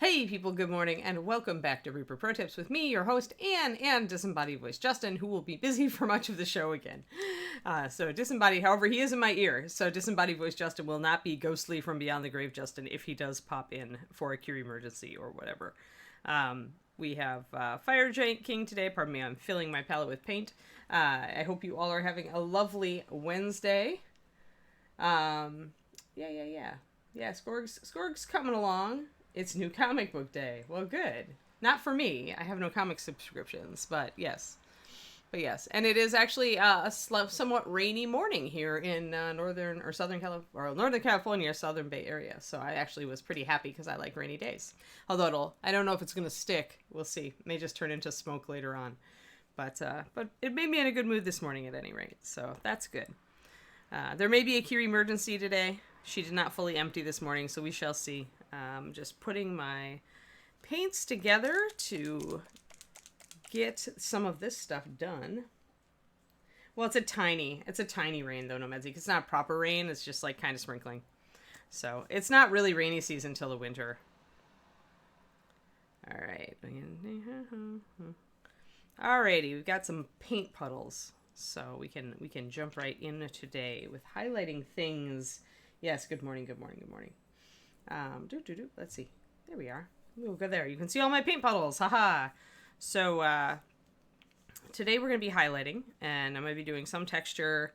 Hey people, good morning, and welcome back to Reaper Pro Tips with me, your host, Anne, and disembodied voice Justin, who will be busy for much of the show again. So disembodied, however, he is in my ear, so disembodied voice Justin will not be ghostly from beyond the grave Justin if he does pop in for a cure emergency or whatever. We have Fire Giant King today. Pardon me, I'm filling my palette with paint. I hope you all are having a lovely Wednesday. Yeah, Skorg's coming along. It's new comic book day. Well, good. Not for me. I have no comic subscriptions, but yes. And it is actually a somewhat rainy morning here in Northern California, Southern Bay Area. So I actually was pretty happy because I like rainy days. Although I don't know if it's going to stick. We'll see. It may just turn into smoke later on. But it made me in a good mood this morning at any rate. So that's good. There may be a cure emergency today. She did not fully empty this morning, so we shall see. Just putting my paints together to get some of this stuff done. Well, it's a tiny rain though, Nomedzik. It's not proper rain. It's just like kind of sprinkling. So it's not really rainy season till the winter. All right. Alrighty, we've got some paint puddles, so we can jump right in today with highlighting things. Yes. Good morning. Let's see. There we are. We'll go there. You can see all my paint puddles. Haha. So today we're going to be highlighting, and I'm going to be doing some texture,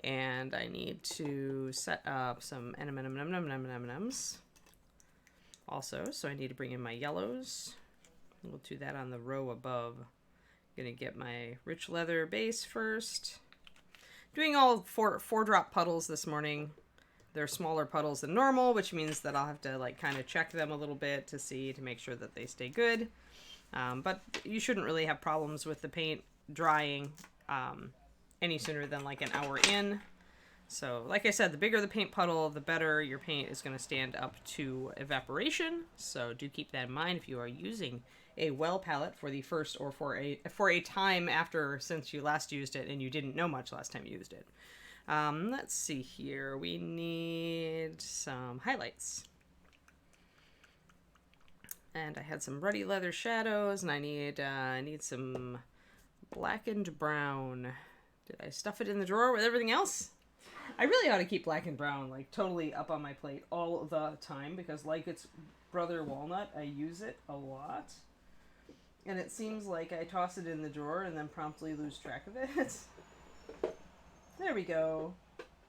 and I need to set up some M&Ms also. So I need to bring in my yellows. We'll do that on the row above. I'm going to get my rich leather base first. Doing all four drop puddles this morning. They're smaller puddles than normal, which means that I'll have to like kind of check them a little bit to make sure that they stay good. But you shouldn't really have problems with the paint drying any sooner than like an hour in. So like I said, the bigger the paint puddle, the better your paint is going to stand up to evaporation. So do keep that in mind if you are using a well palette for the first or for a time after since you last used it and you didn't know much last time you used it. Let's see here. We need some highlights. And I had some ruddy leather shadows, and I need some blackened brown. Did I stuff it in the drawer with everything else? I really ought to keep black and brown like totally up on my plate all the time because like its brother walnut, I use it a lot. And it seems like I toss it in the drawer and then promptly lose track of it. There we go.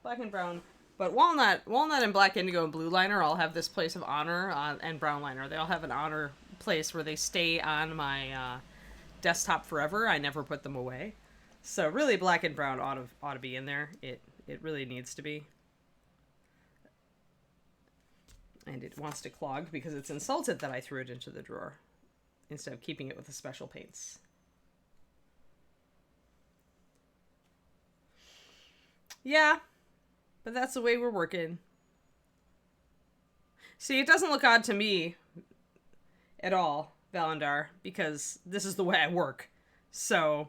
Black and brown. But walnut and black indigo and blue liner all have this place of honor, and brown liner. They all have an honor place where they stay on my desktop forever. I never put them away. So really black and brown ought to be in there. It really needs to be. And it wants to clog because it's insulted that I threw it into the drawer instead of keeping it with the special paints. Yeah, but that's the way we're working. See, it doesn't look odd to me at all, Valandar, because this is the way I work. So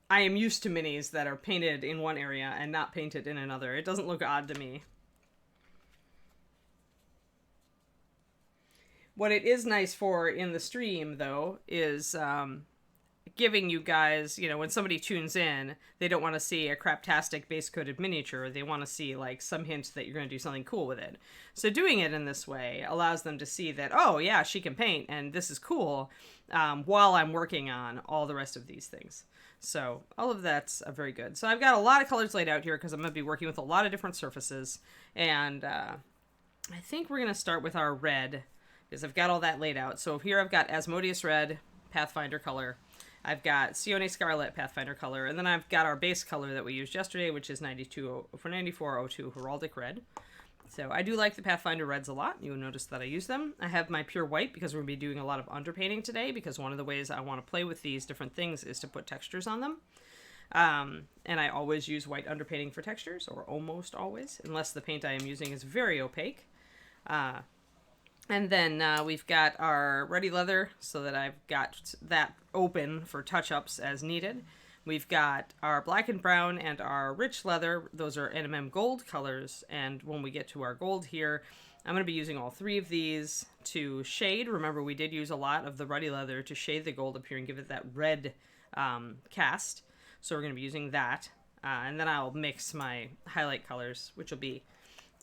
I am used to minis that are painted in one area and not painted in another. It doesn't look odd to me. What it is nice for in the stream, though, is giving you guys, when somebody tunes in, they don't want to see a craptastic base-coated miniature. They want to see, like, some hints that you're going to do something cool with it. So doing it in this way allows them to see that, oh, yeah, she can paint, and this is cool, while I'm working on all the rest of these things. So all of that's very good. So I've got a lot of colors laid out here because I'm going to be working with a lot of different surfaces. And I think we're going to start with our red, because I've got all that laid out. So here I've got Asmodeus Red, Pathfinder color. I've got Sione Scarlet, Pathfinder color, and then I've got our base color that we used yesterday, which is 9402 Heraldic Red. So I do like the Pathfinder Reds a lot. You'll notice that I use them. I have my Pure White because we're going to be doing a lot of underpainting today, because one of the ways I want to play with these different things is to put textures on them. And I always use white underpainting for textures, or almost always, unless the paint I am using is very opaque. And then we've got our Ruddy Leather, so that I've got that open for touch-ups as needed. We've got our Black and Brown and our Rich Leather. Those are NMM Gold colors, and when we get to our gold here, I'm going to be using all 3 of these to shade. Remember, we did use a lot of the ruddy leather to shade the gold up here and give it that red cast. So we're going to be using that. And then I'll mix my highlight colors, which will be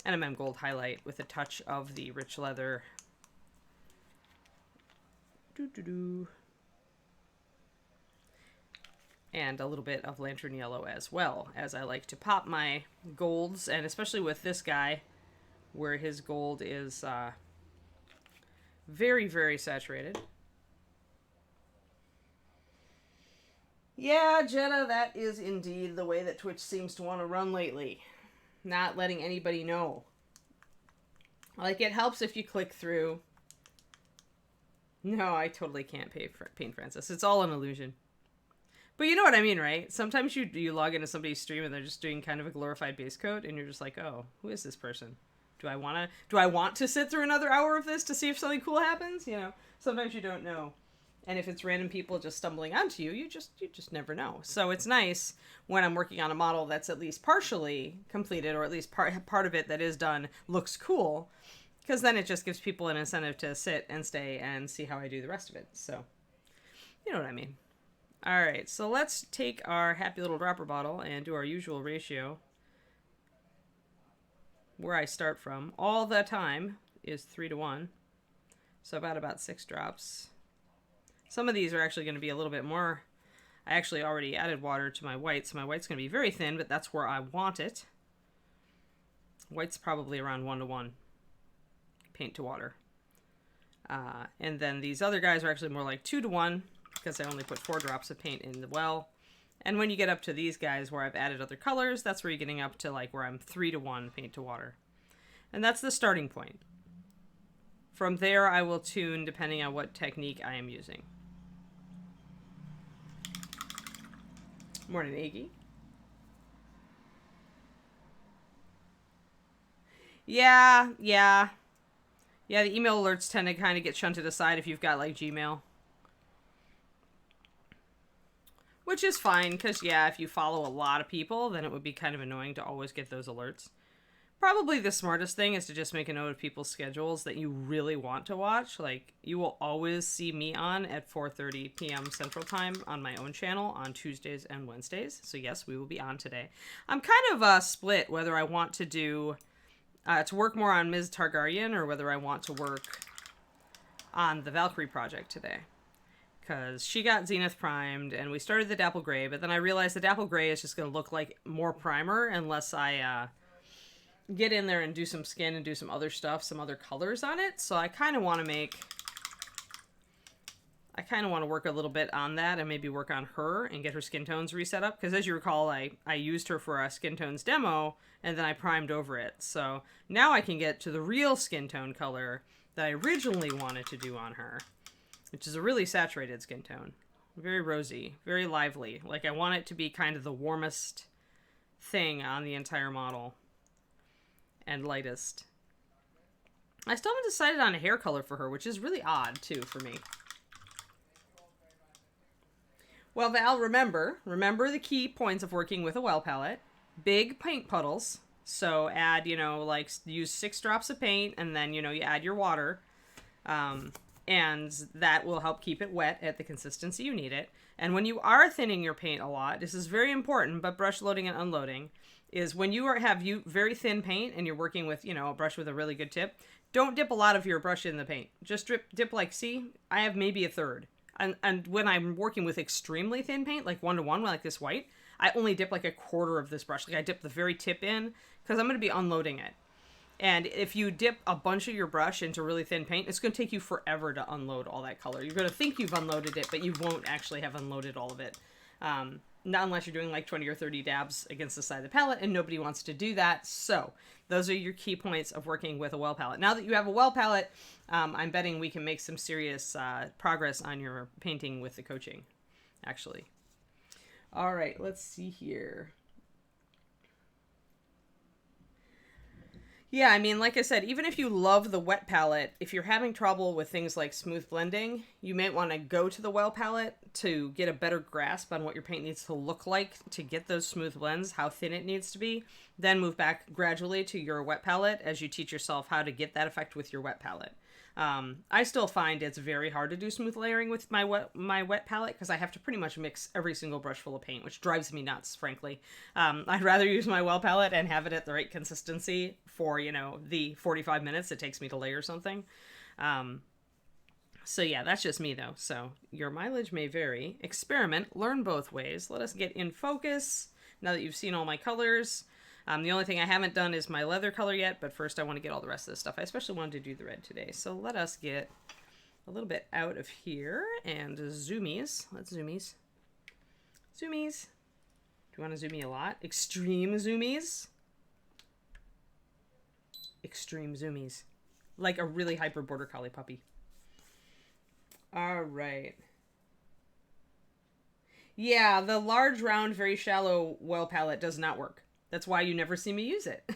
NMM Gold Highlight with a touch of the rich leather. And a little bit of Lantern Yellow as well, as I like to pop my golds, and especially with this guy, where his gold is very, very saturated. Yeah, Jetta, that is indeed the way that Twitch seems to want to run lately. Not letting anybody know. Like, it helps if you click through. No, I totally can't paint Francis. It's all an illusion. But you know what I mean, right? Sometimes you log into somebody's stream and they're just doing kind of a glorified base coat, and you're just like, oh, who is this person? Do I want to sit through another hour of this to see if something cool happens? You know, sometimes you don't know. And if it's random people just stumbling onto you, you just never know. So it's nice when I'm working on a model that's at least partially completed, or at least part of it that is done looks cool, because then it just gives people an incentive to sit and stay and see how I do the rest of it. So, you know what I mean. All right, so let's take our happy little dropper bottle and do our usual ratio. Where I start from all the time is 3:1. So about 6 drops. Some of these are actually going to be a little bit more. I actually already added water to my white, so my white's going to be very thin, but that's where I want it. White's probably around 1:1 paint to water. And then these other guys are actually more like 2:1, because I only put 4 drops of paint in the well. And when you get up to these guys where I've added other colors, that's where you're getting up to like where I'm 3:1 paint to water. And that's the starting point. From there, I will tune depending on what technique I am using. Morning, Iggy. Yeah. The email alerts tend to kind of get shunted aside if you've got like Gmail. Which is fine, because, yeah, if you follow a lot of people, then it would be kind of annoying to always get those alerts. Probably the smartest thing is to just make a note of people's schedules that you really want to watch. Like, you will always see me on at 4:30 p.m. Central Time on my own channel on Tuesdays and Wednesdays. So, yes, we will be on today. I'm kind of split whether I want to do, to work more on Ms. Targaryen, or whether I want to work on the Valkyrie project today. Because she got Zenith primed, and we started the Dapple Gray, but then I realized the Dapple Gray is just going to look like more primer unless I get in there and do some skin and do some other stuff, some other colors on it. So I kind of want to work a little bit on that and maybe work on her and get her skin tones reset up. Because as you recall, I used her for a skin tones demo, and then I primed over it. So now I can get to the real skin tone color that I originally wanted to do on her, which is a really saturated skin tone. Very rosy, very lively. Like, I want it to be kind of the warmest thing on the entire model. And lightest. I still haven't decided on a hair color for her, which is really odd, too, for me. Well, Val, remember the key points of working with a well palette. Big paint puddles. So add, like, use 6 drops of paint, and then, you add your water. And that will help keep it wet at the consistency you need it. And when you are thinning your paint a lot, this is very important, but brush loading and unloading, is when you have very thin paint and you're working with, a brush with a really good tip, don't dip a lot of your brush in the paint. Just dip like, see, I have maybe a third. And when I'm working with extremely thin paint, like 1:1, like this white, I only dip like a quarter of this brush. Like, I dip the very tip in, because I'm going to be unloading it. And if you dip a bunch of your brush into really thin paint, it's going to take you forever to unload all that color. You're going to think you've unloaded it, but you won't actually have unloaded all of it. Not unless you're doing like 20 or 30 dabs against the side of the palette, and nobody wants to do that. So those are your key points of working with a well palette. Now that you have a well palette, I'm betting we can make some serious progress on your painting with the coaching, actually. All right, let's see here. Yeah, I mean, like I said, even if you love the wet palette, if you're having trouble with things like smooth blending, you might want to go to the well palette to get a better grasp on what your paint needs to look like to get those smooth blends, how thin it needs to be. Then move back gradually to your wet palette as you teach yourself how to get that effect with your wet palette. I still find it's very hard to do smooth layering with my wet palette because I have to pretty much mix every single brush full of paint, which drives me nuts, frankly. I'd rather use my well palette and have it at the right consistency for, the 45 minutes it takes me to layer something. So yeah, that's just me though. So your mileage may vary. Experiment, learn both ways. Let us get in focus now that you've seen all my colors. The only thing I haven't done is my leather color yet, but first I want to get all the rest of this stuff. I especially wanted to do the red today. So let us get a little bit out of here and zoomies. Let's zoomies. Zoomies. Do you want to zoom me a lot? Extreme zoomies. Extreme zoomies. Like a really hyper border collie puppy. All right. Yeah, the large, round, very shallow well palette does not work. That's why you never see me use it.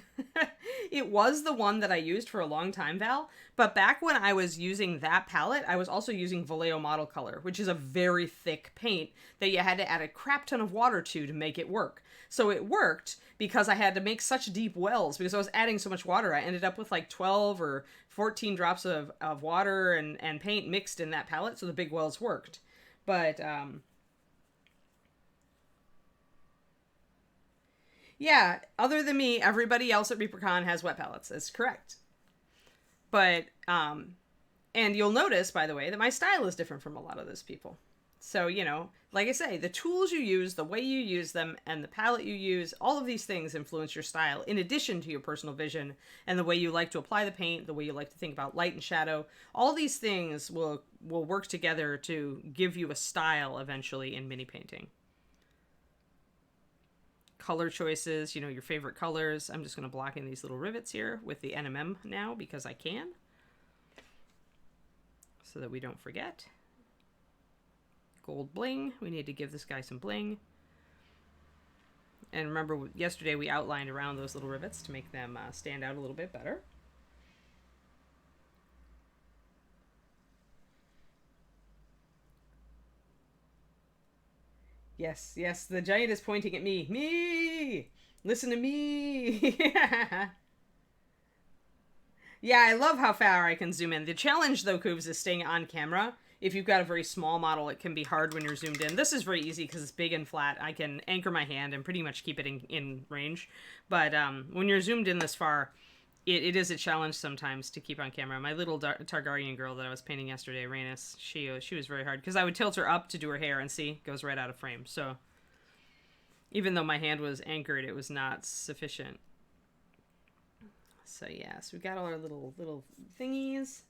It was the one that I used for a long time, Val, but back when I was using that palette, I was also using Vallejo Model Color, which is a very thick paint that you had to add a crap ton of water to make it work. So it worked because I had to make such deep wells because I was adding so much water. I ended up with like 12 or 14 drops of water and paint mixed in that palette, so the big wells worked. But, yeah, other than me, everybody else at ReaperCon has wet palettes. That's correct. But, and you'll notice, by the way, that my style is different from a lot of those people. So, like I say, the tools you use, the way you use them, and the palette you use, all of these things influence your style, in addition to your personal vision and the way you like to apply the paint, the way you like to think about light and shadow. All these things will work together to give you a style eventually in mini painting. Color choices, your favorite colors. I'm just going to block in these little rivets here with the NMM now because I can, so that we don't forget. Gold bling. We need to give this guy some bling. And remember, yesterday we outlined around those little rivets to make them stand out a little bit better. Yes, yes, the giant is pointing at me. Me! Listen to me! Yeah, I love how far I can zoom in. The challenge, though, Coobs, is staying on camera. If you've got a very small model, it can be hard when you're zoomed in. This is very easy because it's big and flat. I can anchor my hand and pretty much keep it in range. But when you're zoomed in this far, it is a challenge sometimes to keep on camera. My little Targaryen girl that I was painting yesterday, Rhaenys, she was very hard because I would tilt her up to do her hair and see, goes right out of frame. So even though my hand was anchored, it was not sufficient. So yeah, so we got all our little thingies.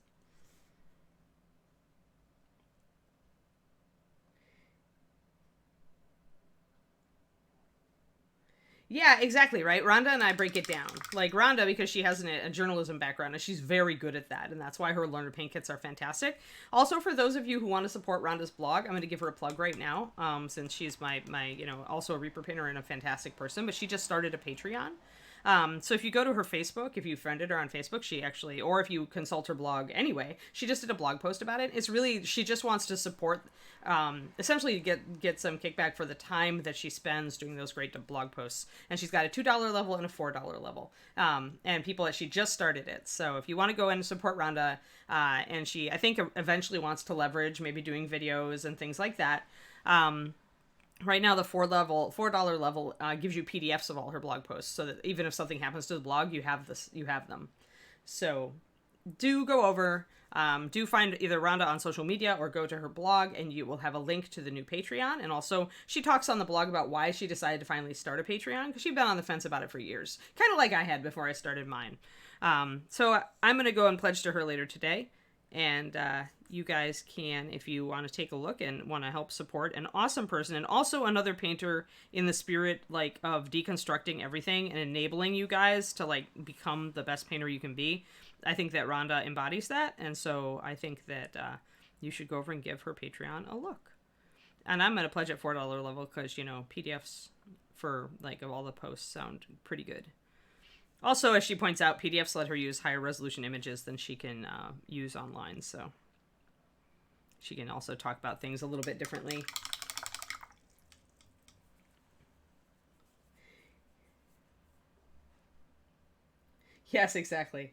Yeah, exactly, right? Rhonda and I break it down. Like, Rhonda, because she has a journalism background, and she's very good at that, and that's why her learner paint kits are fantastic. Also, for those of you who want to support Rhonda's blog, I'm going to give her a plug right now, since she's my also a Reaper painter and a fantastic person, but she just started a Patreon. So if you go to her Facebook, if you friended her on Facebook, she actually, or if you consult her blog anyway, she just did a blog post about it. It's really, she just wants to support, essentially get some kickback for the time that she spends doing those great blog posts. And she's got a $2 level and a $4 level. And people that she just started it. So if you want to go in and support Rhonda, and she, I think eventually wants to leverage maybe doing videos and things like that. Right now, the $4 level gives you PDFs of all her blog posts, so that even if something happens to the blog, you have them. So, do go over, do find either Rhonda on social media or go to her blog, and you will have a link to the new Patreon. And also, she talks on the blog about why she decided to finally start a Patreon, because she'd been on the fence about it for years, kind of like I had before I started mine. So I'm going to go and pledge to her later today. And you guys can, if you want to take a look and want to help support an awesome person and also another painter in the spirit of deconstructing everything and enabling you guys to become the best painter you can be. I think that Rhonda embodies that, and so I think that you should go over and give her Patreon a look. And I'm going to pledge at $4 level because PDFs for of all the posts sound pretty good. Also, as she points out, PDFs let her use higher resolution images than she can use online, so she can also talk about things a little bit differently. Yes, exactly.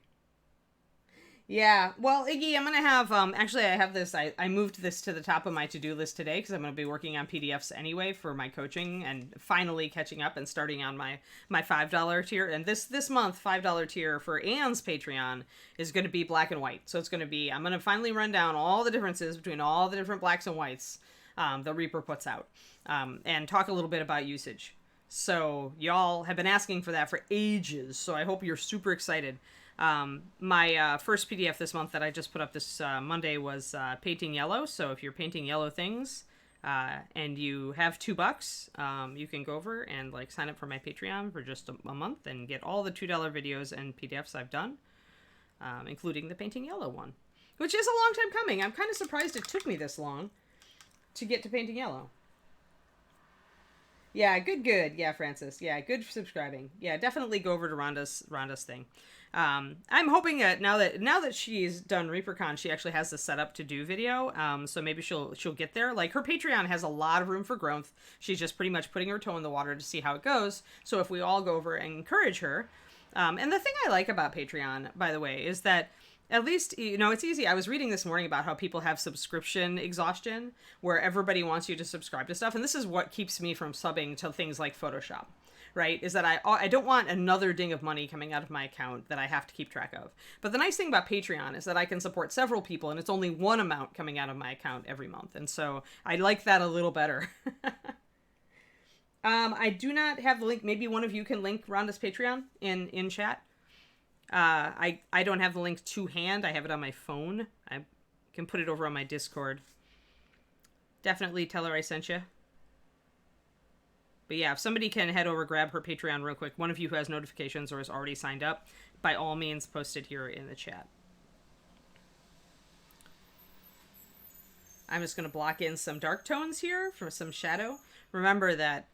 Yeah, well, Iggy, I'm gonna have actually I have this. I moved this to the top of my to-do list today because I'm gonna be working on PDFs anyway for my coaching and finally catching up and starting on my $5 tier. And this month $5 tier for Anne's Patreon is gonna be black and white. So it's gonna be, I'm gonna finally run down all the differences between all the different blacks and whites the Reaper puts out, and talk a little bit about usage. So y'all have been asking for that for ages. So I hope you're super excited. My first PDF this month that I just put up this Monday was painting yellow. So if you're painting yellow things and you have $2, you can go over and like sign up for my Patreon for just a month and get all the $2 videos and PDFs I've done, including the painting yellow one, which is a long time coming. I'm kind of surprised it took me this long to get to painting yellow. Yeah, good. Yeah, Francis. Yeah, good for subscribing. Yeah, definitely go over to Rhonda's thing. I'm hoping that now that she's done ReaperCon, she actually has the setup to do video. So maybe she'll get there. Like, her Patreon has a lot of room for growth. She's just pretty much putting her toe in the water to see how it goes. So if we all go over and encourage her, and the thing I like about Patreon, by the way, is that at least, it's easy. I was reading this morning about how people have subscription exhaustion, where everybody wants you to subscribe to stuff. And this is what keeps me from subbing to things like Photoshop, right? Is that I don't want another ding of money coming out of my account that I have to keep track of. But the nice thing about Patreon is that I can support several people, and it's only one amount coming out of my account every month. And so I like that a little better. I do not have the link. Maybe one of you can link Rhonda's Patreon in chat. I don't have the link to hand. I have it on my phone. I can put it over on my Discord. Definitely tell her I sent you. But yeah, if somebody can head over, grab her Patreon real quick, one of you who has notifications or is already signed up, by all means, post it here in the chat. I'm just going to block in some dark tones here for some shadow. Remember that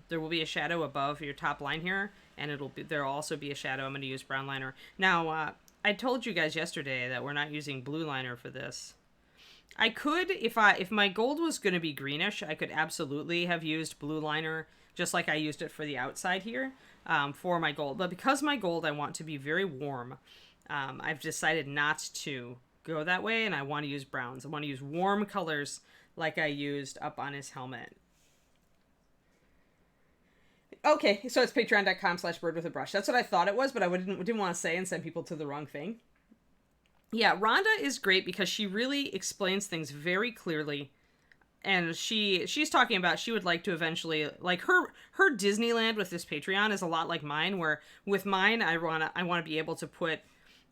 there will be a shadow above your top line here, and there'll also be a shadow. I'm going to use brown liner. Now, I told you guys yesterday that we're not using blue liner for this. I could, if my gold was going to be greenish, I could absolutely have used blue liner, just like I used it for the outside here, for my gold. But because my gold I want to be very warm, I've decided not to go that way, and I want to use browns. I want to use warm colors like I used up on his helmet. Okay, so it's patreon.com/birdwithabrush. That's what I thought it was, but I didn't want to say and send people to the wrong thing. Yeah, Rhonda is great because she really explains things very clearly. And she's talking about she would like to eventually, like, her Disneyland with this Patreon is a lot like mine, where with mine I want to be able to put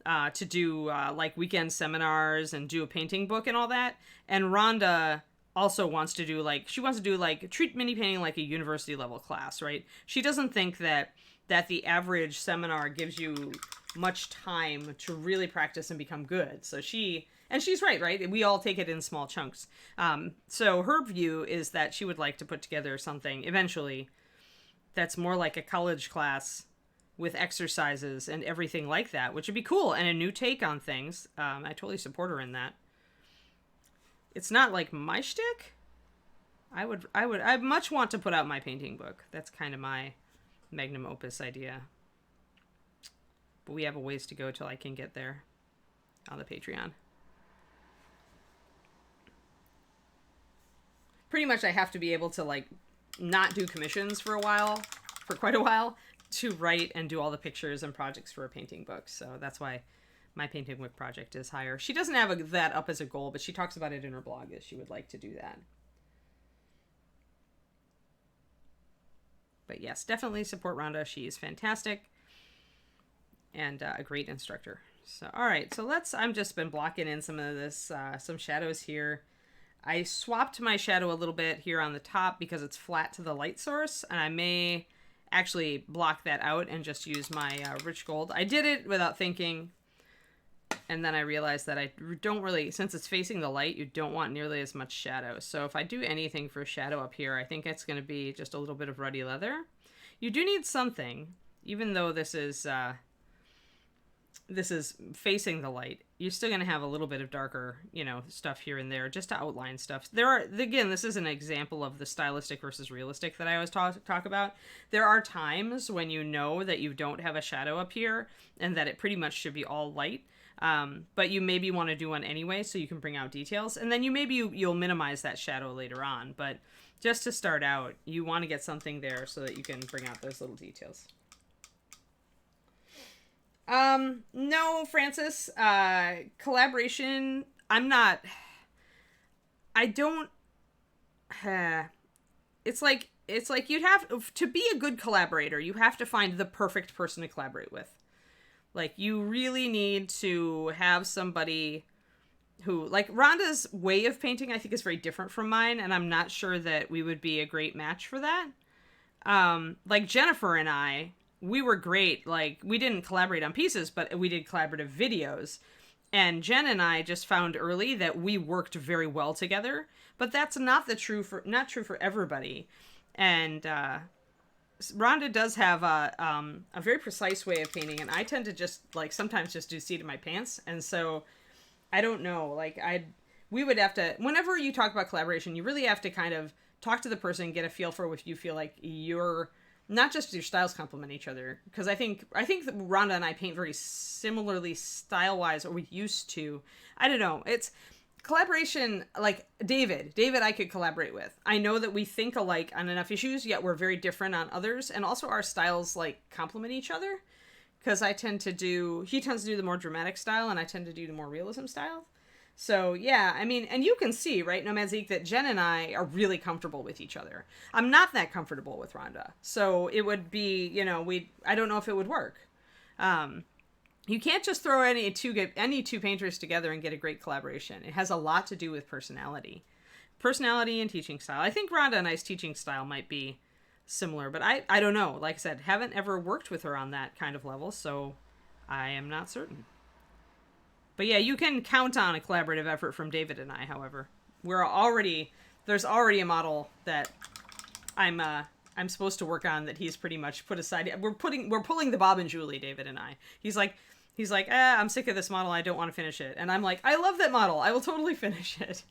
to do like weekend seminars and do a painting book and all that. And Rhonda also wants to do treat mini painting like a university level class, right? She doesn't think that the average seminar gives you much time to really practice and become good. So she's right? We all take it in small chunks. So her view is that she would like to put together something eventually that's more like a college class with exercises and everything like that, which would be cool and a new take on things. I totally support her in that. It's not like my shtick. I much want to put out my painting book. That's kind of my magnum opus idea. But we have a ways to go till I can get there on the Patreon. Pretty much I have to be able to, like, not do commissions for quite a while, to write and do all the pictures and projects for a painting book. So that's why my painting book project is higher. She doesn't have that up as a goal, but she talks about it in her blog that she would like to do that. But yes, definitely support Rhonda. She is fantastic and a great instructor. So, all right. So I'm just been blocking in some of this, some shadows here. I swapped my shadow a little bit here on the top because it's flat to the light source, and I may actually block that out and just use my rich gold. I did it without thinking, and then I realized that I don't really, since it's facing the light, you don't want nearly as much shadow. So if I do anything for shadow up here, I think it's going to be just a little bit of ruddy leather. You do need something, even though this is this is facing the light, you're still going to have a little bit of darker, stuff here and there just to outline stuff. Again, this is an example of the stylistic versus realistic that I always talk about. There are times when you know that you don't have a shadow up here and that it pretty much should be all light. But you maybe want to do one anyway so you can bring out details. And then you'll minimize that shadow later on. But just to start out, you want to get something there so that you can bring out those little details. No, Francis, collaboration, it's like you'd have to be a good collaborator. You have to find the perfect person to collaborate with. Like, you really need to have somebody who, like, Rhonda's way of painting, I think, is very different from mine. And I'm not sure that we would be a great match for that. Like Jennifer and I, we were great. Like, we didn't collaborate on pieces, but we did collaborative videos. And Jen and I just found early that we worked very well together. But that's not true for everybody. And Rhonda does have a very precise way of painting, and I tend to just, like, sometimes just do seat of my pants. And so I don't know. Like, we would have to, whenever you talk about collaboration, you really have to kind of talk to the person, get a feel for if you feel like you're not just your styles complement each other. Because I think that Rhonda and I paint very similarly style-wise, or we used to. I don't know. It's collaboration, like David I could collaborate with. I know that we think alike on enough issues, yet we're very different on others. And also our styles, like, complement each other. Because he tends to do the more dramatic style, and I tend to do the more realism style. So, yeah, I mean, and you can see, right, Nomad Zeke, that Jen and I are really comfortable with each other. I'm not that comfortable with Rhonda. So it would be, I don't know if it would work. You can't just throw any two painters together and get a great collaboration. It has a lot to do with personality. Personality and teaching style. I think Rhonda and I's teaching style might be similar, but I don't know. Like I said, haven't ever worked with her on that kind of level, so I am not certain. But yeah, you can count on a collaborative effort from David and I, however. There's already a model that I'm supposed to work on that he's pretty much put aside. We're pulling the Bob and Julie, David and I. He's like, I'm sick of this model. I don't want to finish it. And I'm like, I love that model. I will totally finish it.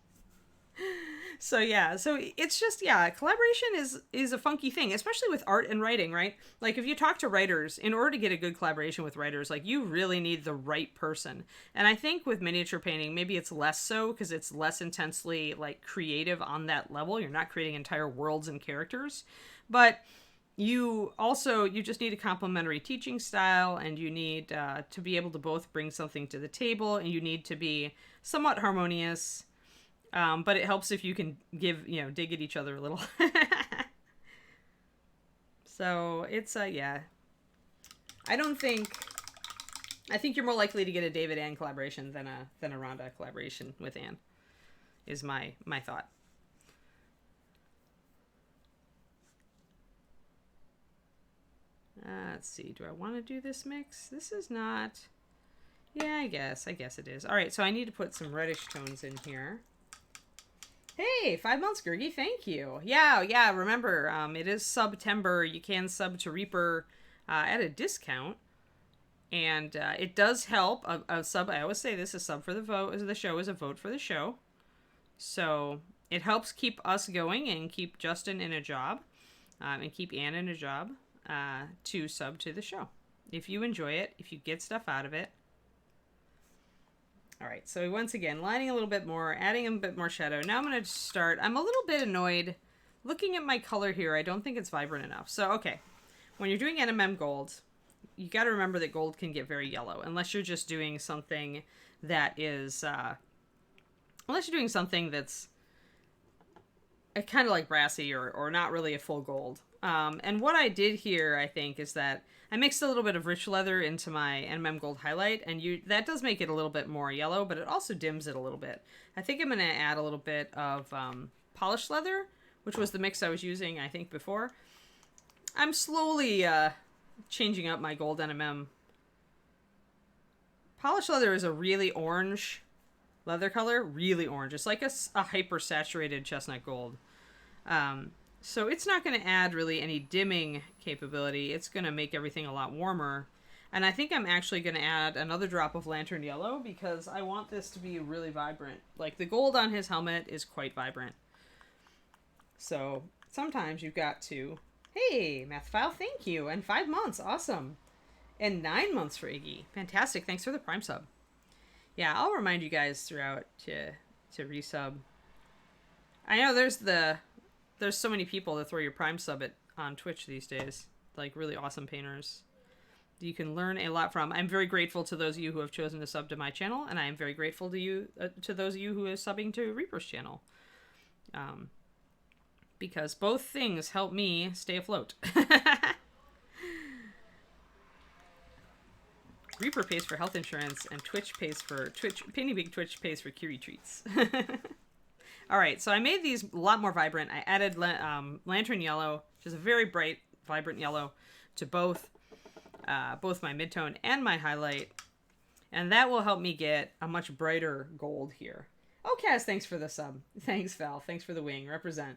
So yeah, it's just, collaboration is a funky thing, especially with art and writing, right? Like, if you talk to writers, in order to get a good collaboration with writers, like, you really need the right person. And I think with miniature painting, maybe it's less so because it's less intensely, like, creative on that level. You're not creating entire worlds and characters, but you just need a complementary teaching style, and you need to be able to both bring something to the table, and you need to be somewhat harmonious. But it helps if you can dig at each other a little. So it's, I think you're more likely to get a David Ann collaboration than a Rhonda collaboration with Ann, is my thought. Let's see. Do I want to do this mix? This is not. Yeah, I guess it is. All right. So I need to put some reddish tones in here. Hey, 5 months, Gergie. Thank you. Yeah. Remember, it is September. You can sub to Reaper at a discount. And it does help. A sub, I always say this, a sub for the show is a vote for the show. So it helps keep us going and keep Justin in a job. And keep Ann in a job to sub to the show. If you enjoy it, if you get stuff out of it. All right, so once again, lining a little bit more, adding a bit more shadow. Now I'm going to start. I'm a little bit annoyed. Looking at my color here, I don't think it's vibrant enough. So, okay, when you're doing NMM gold, you got to remember that gold can get very yellow, unless you're just doing something that is, unless you're doing something that's kind of like brassy or not really a full gold. And what I did here, I think, is that I mixed a little bit of rich leather into my NMM Gold highlight, and that does make it a little bit more yellow, but it also dims it a little bit. I think I'm going to add a little bit of polished leather, which was the mix I was using, I think, before. I'm slowly changing up my gold NMM. Polished leather is a really orange leather color, really orange. It's like a hyper-saturated chestnut gold. So it's not going to add really any dimming capability. It's going to make everything a lot warmer. And I think I'm actually going to add another drop of lantern yellow because I want this to be really vibrant. Like the gold on his helmet is quite vibrant. So sometimes you've got to, hey, Mathfile, thank you. And 5 months, awesome. And 9 months for Iggy. Fantastic, thanks for the Prime sub. Yeah, I'll remind you guys throughout to resub. I know there's so many people that throw your Prime sub on Twitch these days. Like really awesome painters you can learn a lot from. I'm very grateful to those of you who have chosen to sub to my channel, and I am very grateful to you to those of you who are subbing to Reaper's channel, because both things help me stay afloat. Reaper pays for health insurance, and Twitch pays for Painting Big Twitch pays for Curie treats. All right, so I made these a lot more vibrant. I added lantern yellow, which is a very bright, vibrant yellow, to both my midtone and my highlight, and that will help me get a much brighter gold here. Oh, Kaz, thanks for the sub. Thanks, Val. Thanks for the wing. Represent.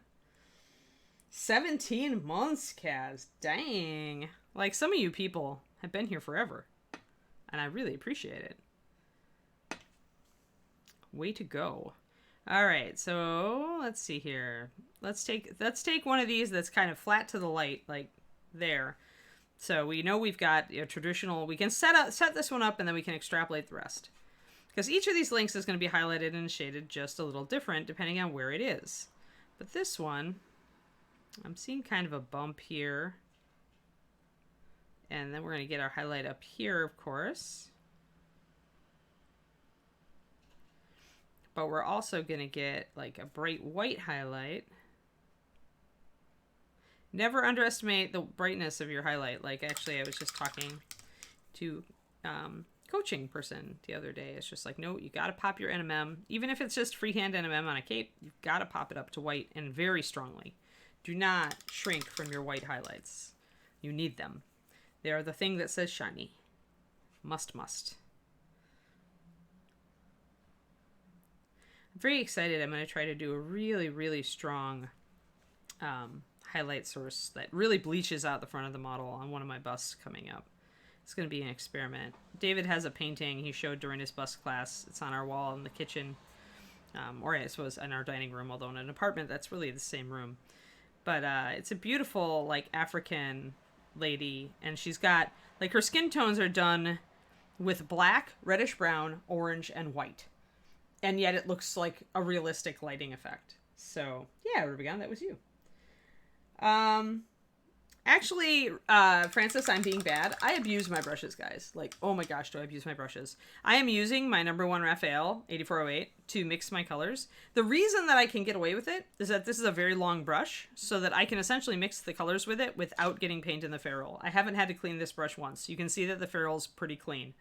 17 months, Kaz. Dang. Like, some of you people have been here forever, and I really appreciate it. Way to go. All right, so let's see here. Let's take one of these that's kind of flat to the light, like there. So we know we've got a traditional, we can set this one up and then we can extrapolate the rest. Because each of these links is going to be highlighted and shaded just a little different depending on where it is. But this one, I'm seeing kind of a bump here. And then we're going to get our highlight up here, of course. But we're also going to get like a bright white highlight. Never underestimate the brightness of your highlight. Like, actually, I was just talking to coaching person the other day. It's just like, no, you got to pop your NMM. Even if it's just freehand NMM on a cape, you've got to pop it up to white, and very strongly. Do not shrink from your white highlights. You need them. They are the thing that says shiny. Must. I'm very excited. I'm going to try to do a really, really strong highlight source that really bleaches out the front of the model on one of my busts coming up. It's going to be an experiment. David has a painting he showed during his bust class. It's on our wall in the kitchen, or I suppose in our dining room, although in an apartment that's really the same room. But it's a beautiful, like, African lady, and she's got, like, her skin tones are done with black, reddish brown, orange, and white. And yet it looks like a realistic lighting effect. So, yeah, Rubigon, that was you. Actually, Francis, I'm being bad. I abuse my brushes, guys. Like, oh my gosh, do I abuse my brushes. I am using my #1 Raphael 8408 to mix my colors. The reason that I can get away with it is that this is a very long brush, so that I can essentially mix the colors with it without getting paint in the ferrule. I haven't had to clean this brush once. You can see that the ferrule's pretty clean,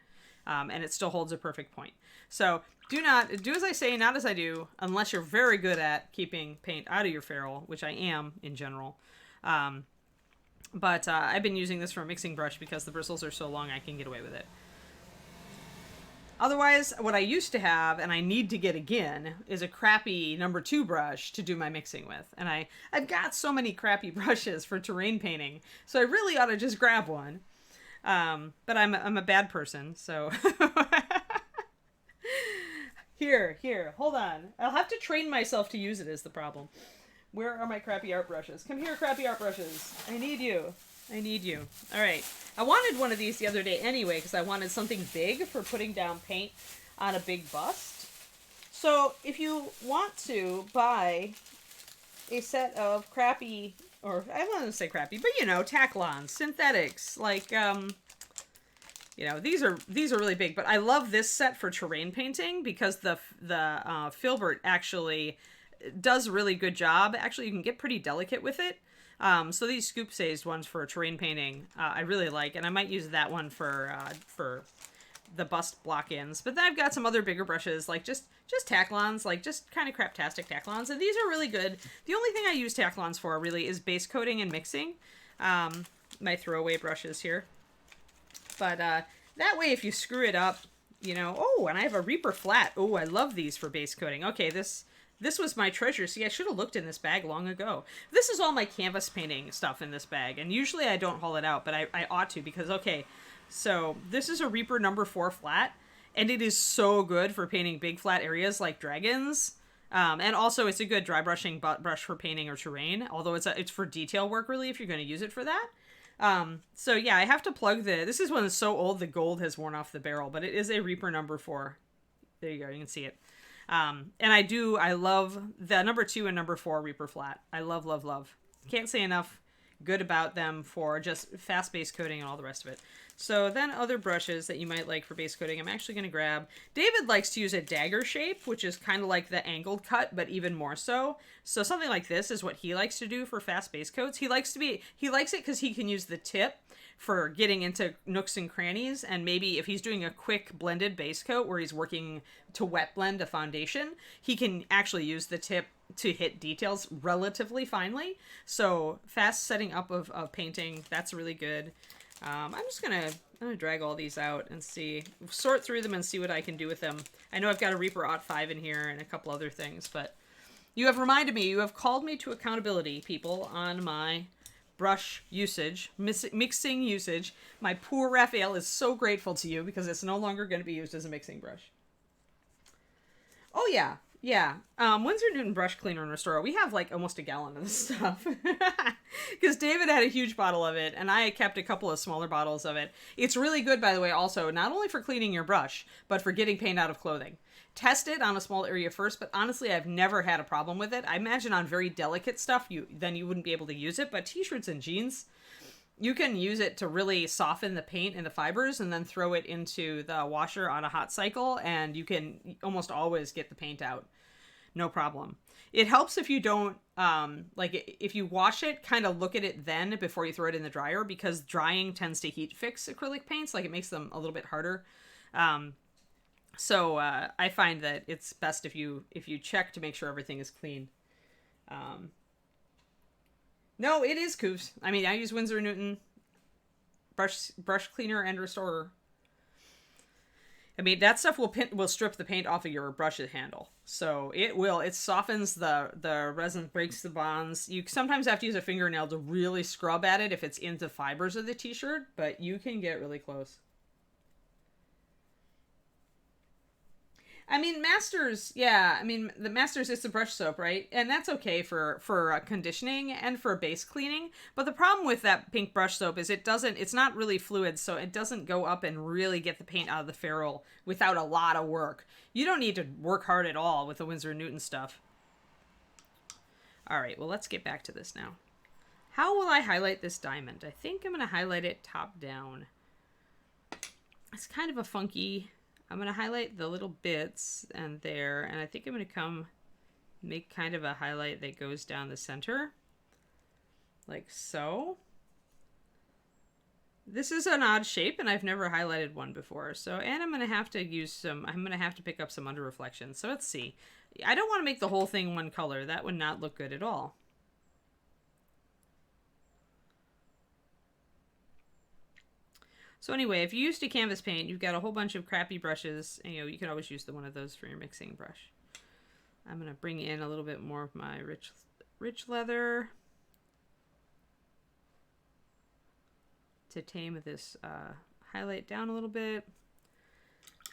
and it still holds a perfect point. So do as I say, not as I do, unless you're very good at keeping paint out of your ferrule, which I am in general. But I've been using this for a mixing brush because the bristles are so long I can get away with it. Otherwise, what I used to have, and I need to get again, is a crappy #2 brush to do my mixing with. And I've got so many crappy brushes for terrain painting, so I really ought to just grab one. But I'm a bad person, so... Here, hold on. I'll have to train myself to use it is the problem. Where are my crappy art brushes? Come here, crappy art brushes. I need you. All right. I wanted one of these the other day anyway because I wanted something big for putting down paint on a big bust. So if you want to buy a set of crappy, or I don't want to say crappy, but you know, Taklons, synthetics, like, you know, these are really big, but I love this set for terrain painting because the filbert actually does a really good job. Actually, you can get pretty delicate with it. So these scoop-sized ones for terrain painting, I really like, and I might use that one for the bust block-ins. But then I've got some other bigger brushes, like just Taklons, like just kind of craptastic Taklons, and these are really good. The only thing I use Taklons for really is base coating and mixing. My throwaway brushes here. But that way, if you screw it up, you know, oh, and I have a Reaper flat. Oh, I love these for base coating. Okay, this was my treasure. See, I should have looked in this bag long ago. This is all my canvas painting stuff in this bag. And usually I don't haul it out, but I ought to because, okay, So this is a Reaper number 4 flat, and it is so good for painting big flat areas like dragons. And also it's a good dry brushing brush for painting or terrain, although it's for detail work really if you're going to use it for that. So yeah, I have to plug this is one that's so old the gold has worn off the barrel, but it is a Reaper number 4. There you go, you can see it. And I love the number 2 and number 4 Reaper flat. I love, love, love. Can't say enough good about them for just fast base coating and all the rest of it. So then other brushes that you might like for base coating, I'm actually going to grab. David likes to use a dagger shape, which is kind of like the angled cut, but even more so. So something like this is what he likes to do for fast base coats. He likes it because he can use the tip for getting into nooks and crannies, and maybe if he's doing a quick blended base coat where he's working to wet blend a foundation, he can actually use the tip to hit details relatively finely. So fast setting up of painting, that's really good. I'm gonna drag all these out and sort through them and see what I can do with them. I know I've got a Reaper Aught 5 in here and a couple other things, but you have reminded me, you have called me to accountability, people, on my brush usage, mixing usage. My poor Raphael is so grateful to you because it's no longer going to be used as a mixing brush. Oh yeah. Yeah, Winsor Newton brush cleaner and restorer. We have like almost a gallon of this stuff because David had a huge bottle of it and I kept a couple of smaller bottles of it. It's really good, by the way, also not only for cleaning your brush, but for getting paint out of clothing. Test it on a small area first, but honestly, I've never had a problem with it. I imagine on very delicate stuff, you wouldn't be able to use it, but t-shirts and jeans, you can use it to really soften the paint and the fibers and then throw it into the washer on a hot cycle and you can almost always get the paint out. No problem. It helps if you don't, if you wash it, kind of look at it then before you throw it in the dryer because drying tends to heat fix acrylic paints. Like it makes them a little bit harder. So I find that it's best if you check to make sure everything is clean. No, it is Coos. I mean, I use Winsor & Newton brush cleaner and restorer. I mean, that stuff will strip the paint off of your brush handle. So it softens the resin, breaks the bonds. You sometimes have to use a fingernail to really scrub at it if it's into fibers of the t-shirt, but you can get really close. I mean, Masters, yeah. I mean, the Masters is the brush soap, right? And that's okay for conditioning and for base cleaning. But the problem with that pink brush soap is it's not really fluid, so it doesn't go up and really get the paint out of the ferrule without a lot of work. You don't need to work hard at all with the Winsor & Newton stuff. All right, well, let's get back to this now. How will I highlight this diamond? I think I'm going to highlight it top down. It's kind of a funky... I'm going to highlight the little bits and I think I'm going to make kind of a highlight that goes down the center, like so. This is an odd shape, and I've never highlighted one before, and I'm going to have to pick up some under reflection. So let's see. I don't want to make the whole thing one color. That would not look good at all. So anyway, if you used a canvas paint, you've got a whole bunch of crappy brushes, and you can always use one of those for your mixing brush. I'm going to bring in a little bit more of my rich leather to tame this highlight down a little bit.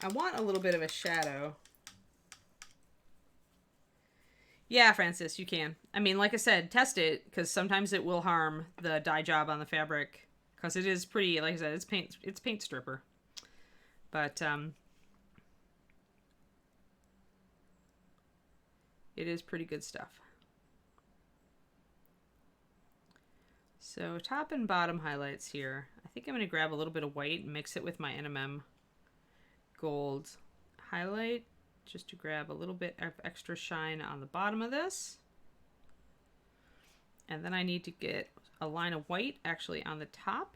I want a little bit of a shadow. Yeah, Francis, you can. I mean, like I said, test it, because sometimes it will harm the dye job on the fabric. Because it is pretty, like I said, it's paint stripper. But it is pretty good stuff. So top and bottom highlights here. I think I'm going to grab a little bit of white and mix it with my NMM gold highlight, just to grab a little bit of extra shine on the bottom of this. And then I need to get a line of white actually on the top.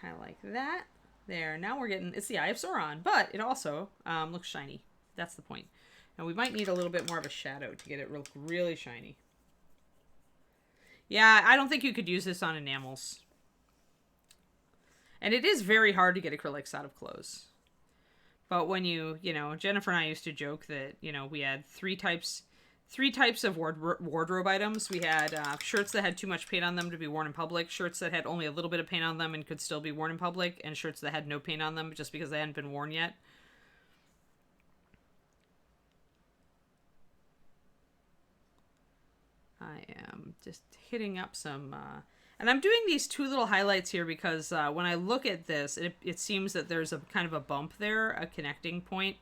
Kind of like that. There, now we're getting, it's the Eye of Sauron, but it also looks shiny. That's the point. Now we might need a little bit more of a shadow to get it really shiny. Yeah, I don't think you could use this on enamels. And it is very hard to get acrylics out of clothes. But when Jennifer and I used to joke that, we had three types three types of wardrobe items. We had shirts that had too much paint on them to be worn in public, shirts that had only a little bit of paint on them and could still be worn in public, and shirts that had no paint on them just because they hadn't been worn yet. I am just hitting up some... and I'm doing these two little highlights here because when I look at this, it seems that there's a kind of a bump there, a connecting point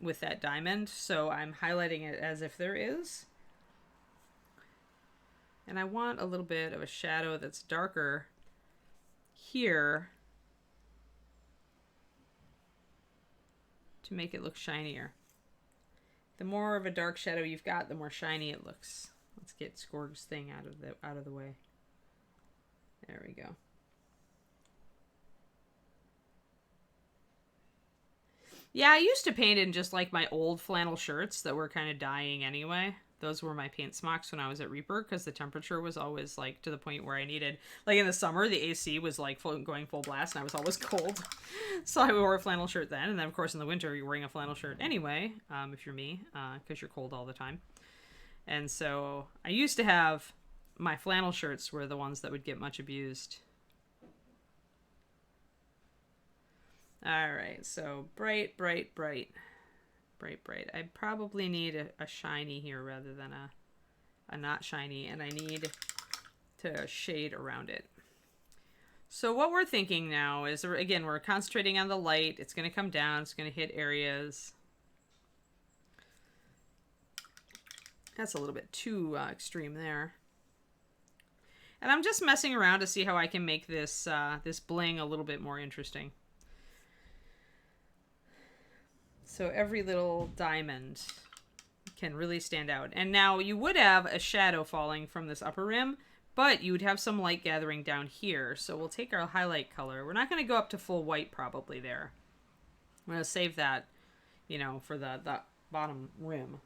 with that diamond. So I'm highlighting it as if there is. And I want a little bit of a shadow that's darker here to make it look shinier. The more of a dark shadow you've got, the more shiny it looks. Let's get Skorg's thing out of the way. There we go. Yeah, I used to paint in just like my old flannel shirts that were kind of dying anyway. Those were my paint smocks when I was at Reaper because the temperature was always like to the point where I needed, like in the summer, the AC was like going full blast and I was always cold. So I wore a flannel shirt then. And then of course in the winter, you're wearing a flannel shirt anyway, if you're me, because you're cold all the time. And so I used to have my flannel shirts were the ones that would get much abused. All right, so bright, bright, bright, bright, bright. I probably need a shiny here rather than a not shiny, and I need to shade around it. So what we're thinking now is, again, we're concentrating on the light. It's going to come down. It's going to hit areas. That's a little bit too extreme there. And I'm just messing around to see how I can make this this bling a little bit more interesting. So every little diamond can really stand out. And now you would have a shadow falling from this upper rim, but you would have some light gathering down here. So we'll take our highlight color. We're not going to go up to full white probably there. I'm going to save that, you know, for the bottom rim.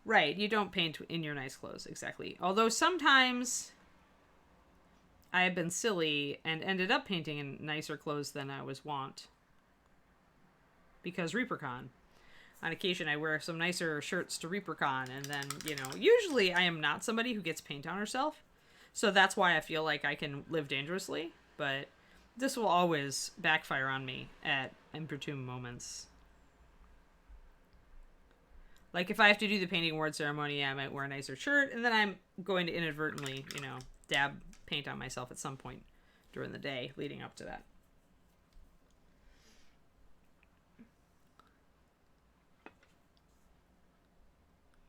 Right, you don't paint in your nice clothes, exactly. Although sometimes I have been silly and ended up painting in nicer clothes than I was wont. Because ReaperCon. On occasion, I wear some nicer shirts to ReaperCon, and then, you know, usually I am not somebody who gets paint on herself. So that's why I feel like I can live dangerously. But this will always backfire on me at opportune moments. Like, if I have to do the painting award ceremony, I might wear a nicer shirt, and then I'm going to inadvertently, you know, dab paint on myself at some point during the day leading up to that.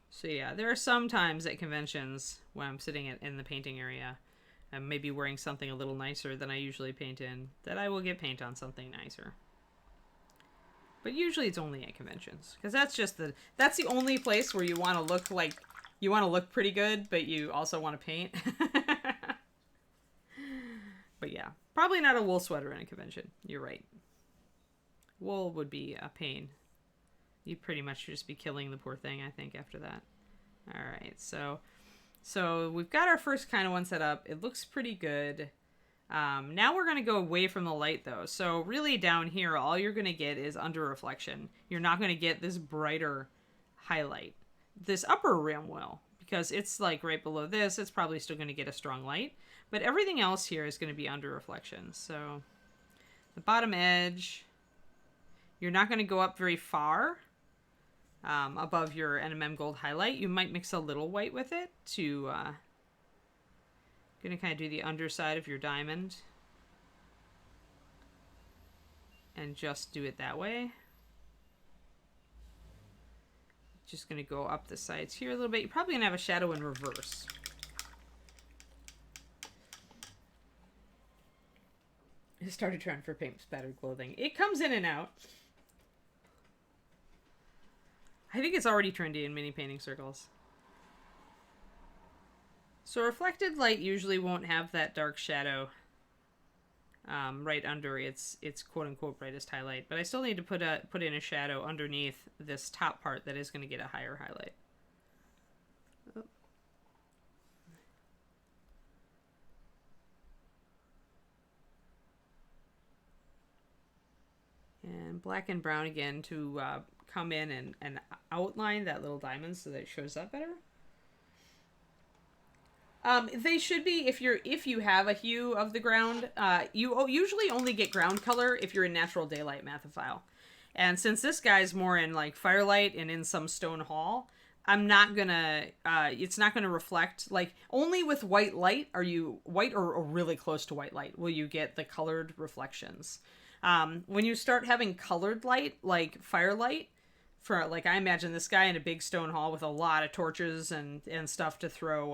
So yeah, there are some times at conventions when I'm sitting in the painting area, I'm maybe wearing something a little nicer than I usually paint in, that I will get paint on something nicer. But usually it's only at conventions, because that's the only place where you want to look like you want to look pretty good, but you also want to paint. But yeah, probably not a wool sweater in a convention. You're right. Wool would be a pain. You'd pretty much just be killing the poor thing, I think, after that. All right, so we've got our first kind of one set up. It looks pretty good. Now we're going to go away from the light, though. So really down here, all you're going to get is under reflection. You're not going to get this brighter highlight. This upper rim will, because it's like right below this. It's probably still going to get a strong light. But everything else here is going to be under reflection. So the bottom edge, you're not going to go up very far above your NMM gold highlight. You might mix a little white with it to... Gonna kind of do the underside of your diamond and just do it that way. Just gonna go up the sides here a little bit. You're probably gonna have a shadow in reverse. I started trying for paint spattered clothing. It comes in and out. I think it's already trendy in mini painting circles. So reflected light usually won't have that dark shadow right under its quote-unquote brightest highlight. But I still need to put in a shadow underneath this top part that is going to get a higher highlight. Oh. And black and brown again to come in and outline that little diamond so that it shows up better. They should be, if you have a hue of the ground, you usually only get ground color if you're in natural daylight mathophile. And since this guy's more in like firelight and in some stone hall, I'm not gonna, it's not gonna reflect, like, only with white light are you, white or really close to white light, will you get the colored reflections. When you start having colored light, like firelight, for, like, I imagine this guy in a big stone hall with a lot of torches and stuff to throw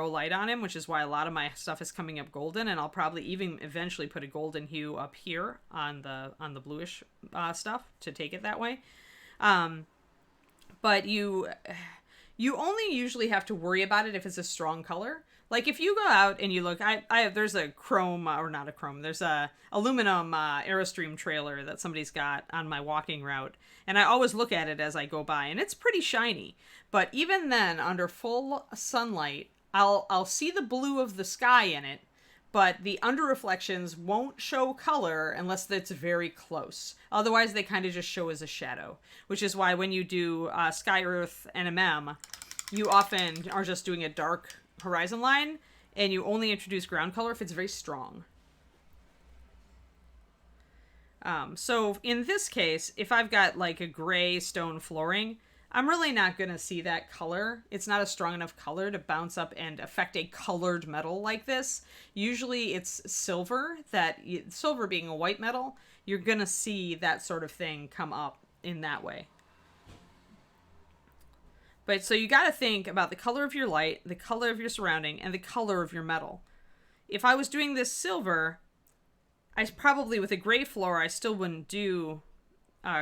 light on him, which is why a lot of my stuff is coming up golden, and I'll probably even eventually put a golden hue up here on the bluish stuff to take it that way. But you only usually have to worry about it if it's a strong color. Like if you go out and you look, there's a chrome, or not a chrome, there's a aluminum Aerostream trailer that somebody's got on my walking route, and I always look at it as I go by, and it's pretty shiny. But even then, under full sunlight, I'll see the blue of the sky in it, but the under reflections won't show color unless it's very close. Otherwise, they kind of just show as a shadow, which is why when you do Sky Earth NMM, you often are just doing a dark horizon line, and you only introduce ground color if it's very strong. So in this case, if I've got like a gray stone flooring, I'm really not going to see that color. It's not a strong enough color to bounce up and affect a colored metal like this. Usually it's silver, silver being a white metal, you're going to see that sort of thing come up in that way. But so you got to think about the color of your light, the color of your surrounding, and the color of your metal. If I was doing this silver, I probably, with a gray floor, I still wouldn't do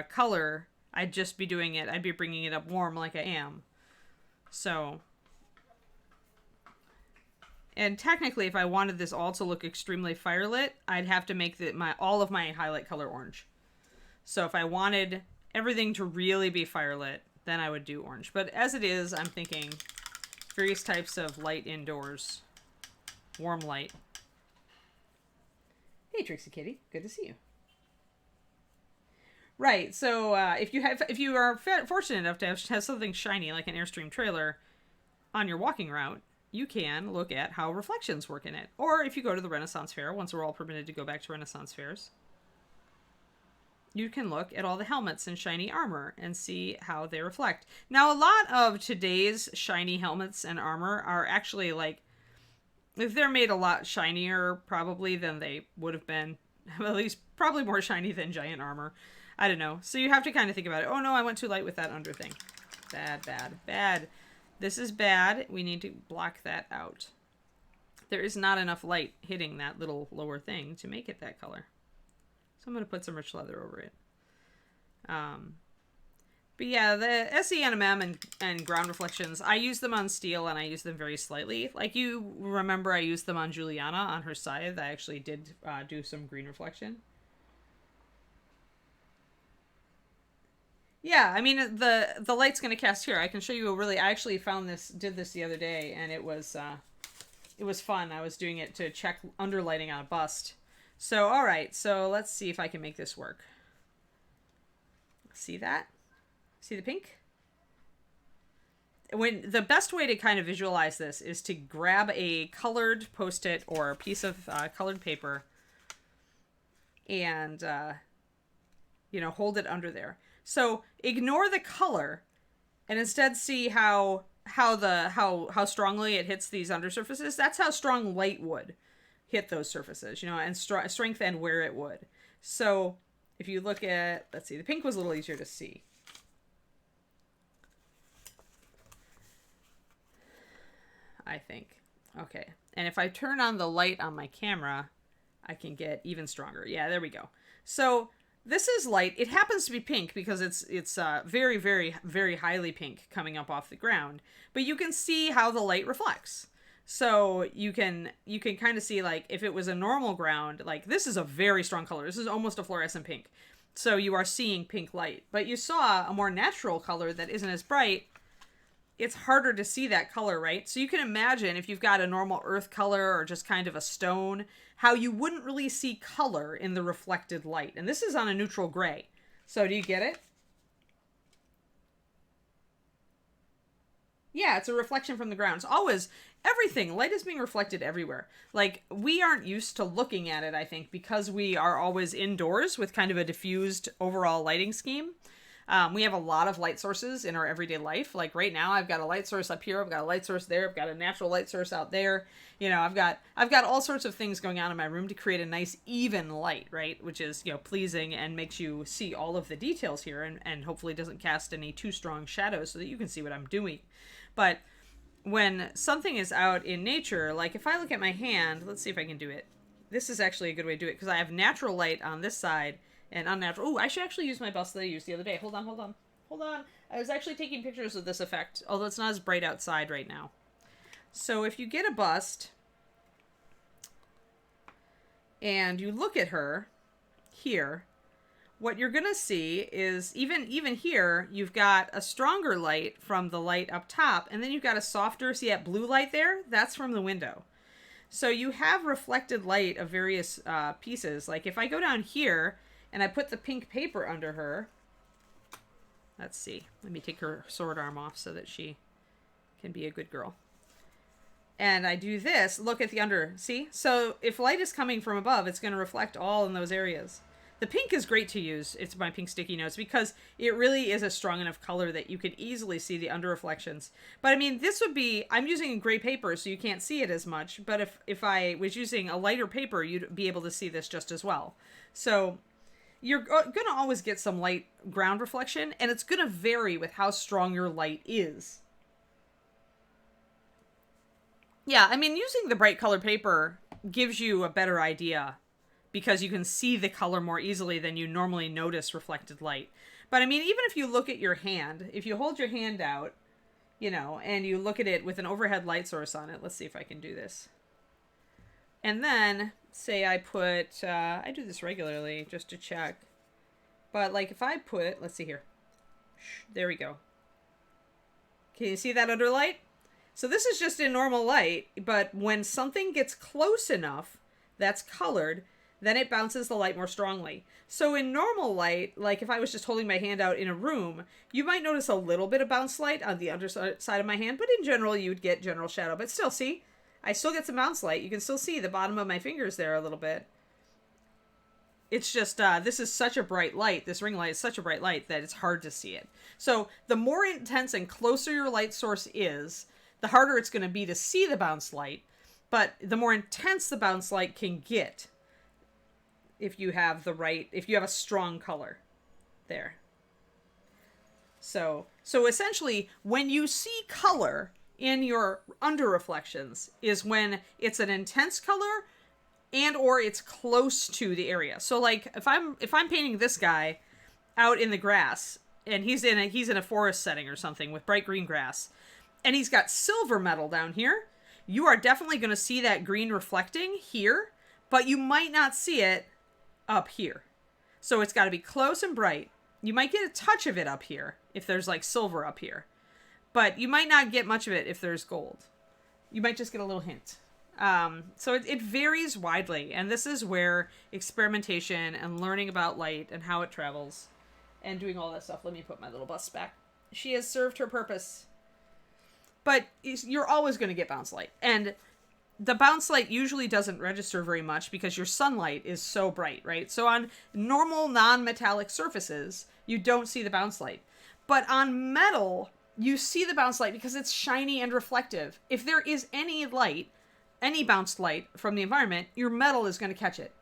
color. I'd just be doing it, I'd be bringing it up warm like I am. So, and technically if I wanted this all to look extremely firelit, I'd have to make all of my highlight color orange. So if I wanted everything to really be firelit, then I would do orange. But as it is, I'm thinking various types of light indoors, warm light. Hey Trixie Kitty, good to see you. Right, so if you are fortunate enough to have something shiny like an Airstream trailer on your walking route, you can look at how reflections work in it. Or if you go to the Renaissance Fair, once we're all permitted to go back to Renaissance fairs, you can look at all the helmets and shiny armor and see how they reflect. Now, a lot of today's shiny helmets and armor are actually like, if they're made a lot shinier probably than they would have been, at least probably more shiny than giant armor. I don't know. So you have to kind of think about it. Oh no, I went too light with that under thing. Bad, bad, bad. This is bad. We need to block that out. There is not enough light hitting that little lower thing to make it that color. So I'm going to put some rich leather over it. But yeah, the SENMM and ground reflections, I use them on steel and I use them very slightly. Like you remember, I used them on Juliana on her scythe. I actually did do some green reflection. Yeah, I mean, the light's going to cast here. I can show you I actually did this the other day, and it was fun. I was doing it to check underlighting on a bust. So, all right, so let's see if I can make this work. See that? See the pink? The best way to kind of visualize this is to grab a colored Post-it or a piece of colored paper and, hold it under there. So ignore the color and instead see how strongly it hits these undersurfaces. That's how strong light would hit those surfaces, and strength and where it would. So if you look at, let's see, the pink was a little easier to see. I think. Okay. And if I turn on the light on my camera, I can get even stronger. Yeah, there we go. So this is light. It happens to be pink because it's very, very, very highly pink coming up off the ground. But you can see how the light reflects. So you can kind of see, like, if it was a normal ground, like this is a very strong color. This is almost a fluorescent pink. So you are seeing pink light. But you saw a more natural color that isn't as bright. It's harder to see that color, right? So you can imagine if you've got a normal earth color or just kind of a stone, how you wouldn't really see color in the reflected light. And this is on a neutral gray. So do you get it? Yeah, it's a reflection from the ground. It's always, everything, light is being reflected everywhere. Like, we aren't used to looking at it, I think, because we are always indoors with kind of a diffused overall lighting scheme. We have a lot of light sources in our everyday life. Like right now, I've got a light source up here. I've got a light source there. I've got a natural light source out there. You know, I've got all sorts of things going on in my room to create a nice even light, right? Which is, you know, pleasing and makes you see all of the details here, and hopefully doesn't cast any too strong shadows so that you can see what I'm doing. But when something is out in nature, like if I look at my hand, let's see if I can do it. This is actually a good way to do it because I have natural light on this side and unnatural. Oh, I should actually use my bust that I used the other day. Hold on. I was actually taking pictures of this effect, although it's not as bright outside right now. So if you get a bust and you look at her here, what you're going to see is even here, you've got a stronger light from the light up top, and then you've got a softer, see that blue light there? That's from the window. So you have reflected light of various pieces. Like if I go down here and I put the pink paper under her, let's see, let me take her sword arm off so that she can be a good girl. And I do this, look at the under, see? So if light is coming from above, it's going to reflect all in those areas. The pink is great to use. It's my pink sticky notes because it really is a strong enough color that you can easily see the under reflections. But I mean, this would be, I'm using gray paper so you can't see it as much. But if I was using a lighter paper, you'd be able to see this just as well. So you're going to always get some light ground reflection, and it's going to vary with how strong your light is. Yeah, I mean, using the bright colored paper gives you a better idea because you can see the color more easily than you normally notice reflected light. But I mean, even if you look at your hand, if you hold your hand out, you know, and you look at it with an overhead light source on it, let's see if I can do this. And then, say I put, I do this regularly just to check, but like if I put, let's see here, there we go. Can you see that underlight? So this is just in normal light, but when something gets close enough that's colored, then it bounces the light more strongly. So in normal light, like if I was just holding my hand out in a room, you might notice a little bit of bounce light on the underside of my hand, but in general, you would get general shadow. But still, see, I still get some bounce light. You can still see the bottom of my fingers there a little bit. It's just, this is such a bright light. This ring light is such a bright light that it's hard to see it. So the more intense and closer your light source is, the harder it's going to be to see the bounce light. But the more intense the bounce light can get, if you have a strong color there. So essentially, when you see color in your under reflections is when it's an intense color and or it's close to the area. So like if I'm painting this guy out in the grass and he's in a forest setting or something with bright green grass and he's got silver metal down here, you are definitely going to see that green reflecting here, but you might not see it up here. So it's got to be close and bright. You might get a touch of it up here if there's like silver up here, but you might not get much of it if there's gold. You might just get a little hint. So it varies widely, and this is where experimentation and learning about light and how it travels and doing all that stuff. Let me put my little bust back. She has served her purpose. But you're always going to get bounce light. And the bounce light usually doesn't register very much because your sunlight is so bright, right? So on normal non-metallic surfaces, you don't see the bounce light. But on metal, you see the bounce light because it's shiny and reflective. If there is any light, any bounced light from the environment, your metal is going to catch it.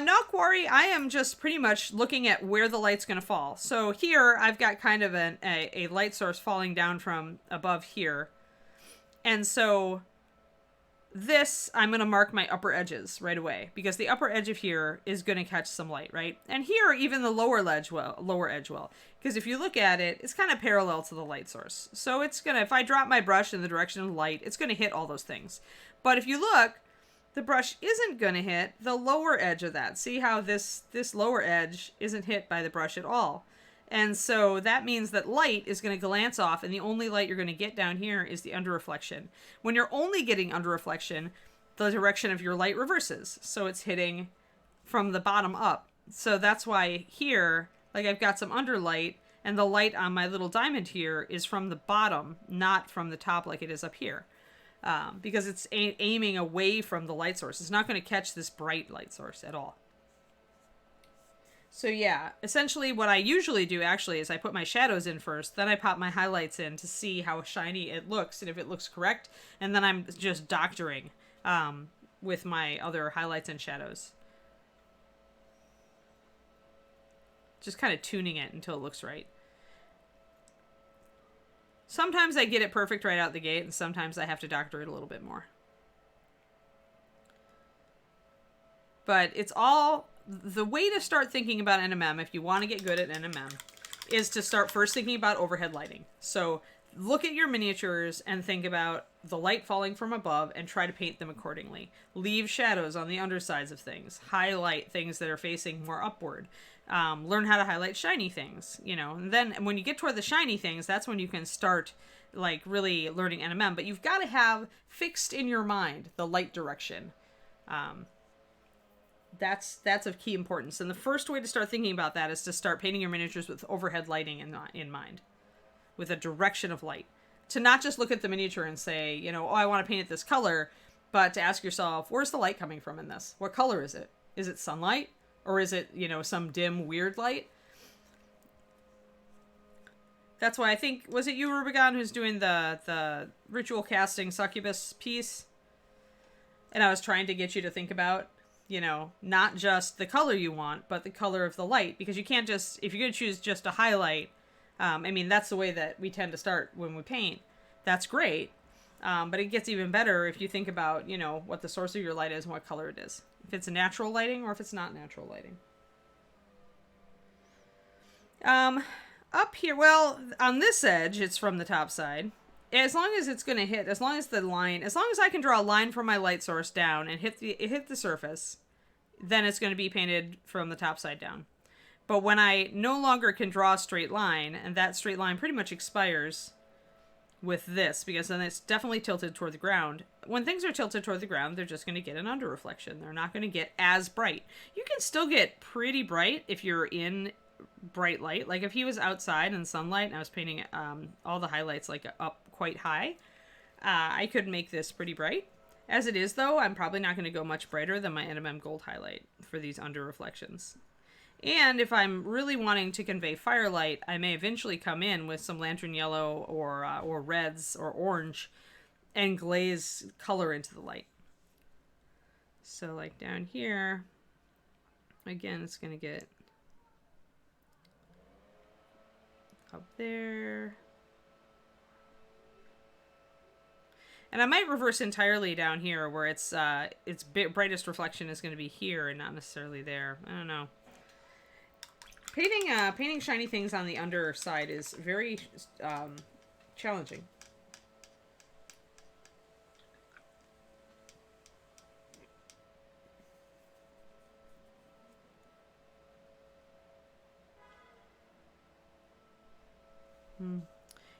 No quarry, I am just pretty much looking at where the light's going to fall. So here, I've got kind of a light source falling down from above here. And so this, I'm going to mark my upper edges right away, because the upper edge of here is going to catch some light, right? And here, even the lower edge will. Because if you look at it, it's kind of parallel to the light source. So it's going to, if I drop my brush in the direction of light, it's going to hit all those things. But if you look, the brush isn't going to hit the lower edge of that. See how this lower edge isn't hit by the brush at all. And so that means that light is going to glance off, and the only light you're going to get down here is the under reflection. When you're only getting under reflection, the direction of your light reverses. So it's hitting from the bottom up. So that's why here, like I've got some under light, and the light on my little diamond here is from the bottom, not from the top like it is up here. Because it's aiming away from the light source. It's not going to catch this bright light source at all. So yeah, essentially what I usually do actually is I put my shadows in first, then I pop my highlights in to see how shiny it looks and if it looks correct, and then I'm just doctoring with my other highlights and shadows. Just kind of tuning it until it looks right. Sometimes I get it perfect right out the gate, and sometimes I have to doctor it a little bit more. But it's all... The way to start thinking about NMM, if you want to get good at NMM, is to start first thinking about overhead lighting. So look at your miniatures and think about the light falling from above and try to paint them accordingly. Leave shadows on the undersides of things. Highlight things that are facing more upward. Learn how to highlight shiny things, you know. And then when you get toward the shiny things, that's when you can start like really learning NMM. But you've got to have fixed in your mind the light direction. That's of key importance. And the first way to start thinking about that is to start painting your miniatures with overhead lighting in mind, with a direction of light. To not just look at the miniature and say, you know, oh, I want to paint it this color, but to ask yourself, where's the light coming from in this? What color is it? Is it sunlight? Or is it, you know, some dim, weird light? That's why I think, was it you, Rubigon, who's doing the ritual casting succubus piece? And I was trying to get you to think about, you know, not just the color you want, but the color of the light. Because you can't just, if you're going to choose just a highlight, I mean, that's the way that we tend to start when we paint. That's great. But it gets even better if you think about, you know, what the source of your light is and what color it is. If it's a natural lighting or if it's not natural lighting. Up here, well, on this edge, it's from the top side. As long as it's going to hit, as long as I can draw a line from my light source down and hit the surface, then it's going to be painted from the top side down. But when I no longer can draw a straight line, and that straight line pretty much expires with this, because then it's definitely tilted toward the ground. When things are tilted toward the ground, they're just going to get an under reflection. They're not going to get as bright. You can still get pretty bright if you're in bright light. Like if he was outside in sunlight and I was painting all the highlights like up quite high, I could make this pretty bright. As it is though, I'm probably not going to go much brighter than my NMM gold highlight for these under reflections. And if I'm really wanting to convey firelight, I may eventually come in with some lantern yellow or reds or orange and glaze color into the light. So like down here, again, it's going to get up there. And I might reverse entirely down here where its brightest reflection is going to be here and not necessarily there. I don't know. Painting shiny things on the underside is very challenging.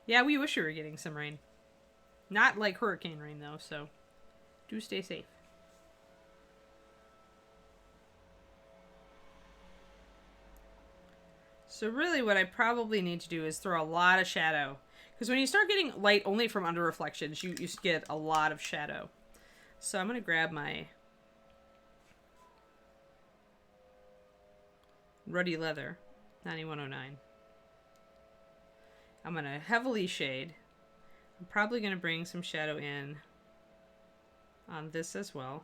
Yeah, we wish we were getting some rain. Not like hurricane rain, though, so do stay safe. So really what I probably need to do is throw a lot of shadow. Because when you start getting light only from under reflections, you get a lot of shadow. So I'm going to grab my Ruddy Leather 9109. I'm going to heavily shade. I'm probably going to bring some shadow in on this as well.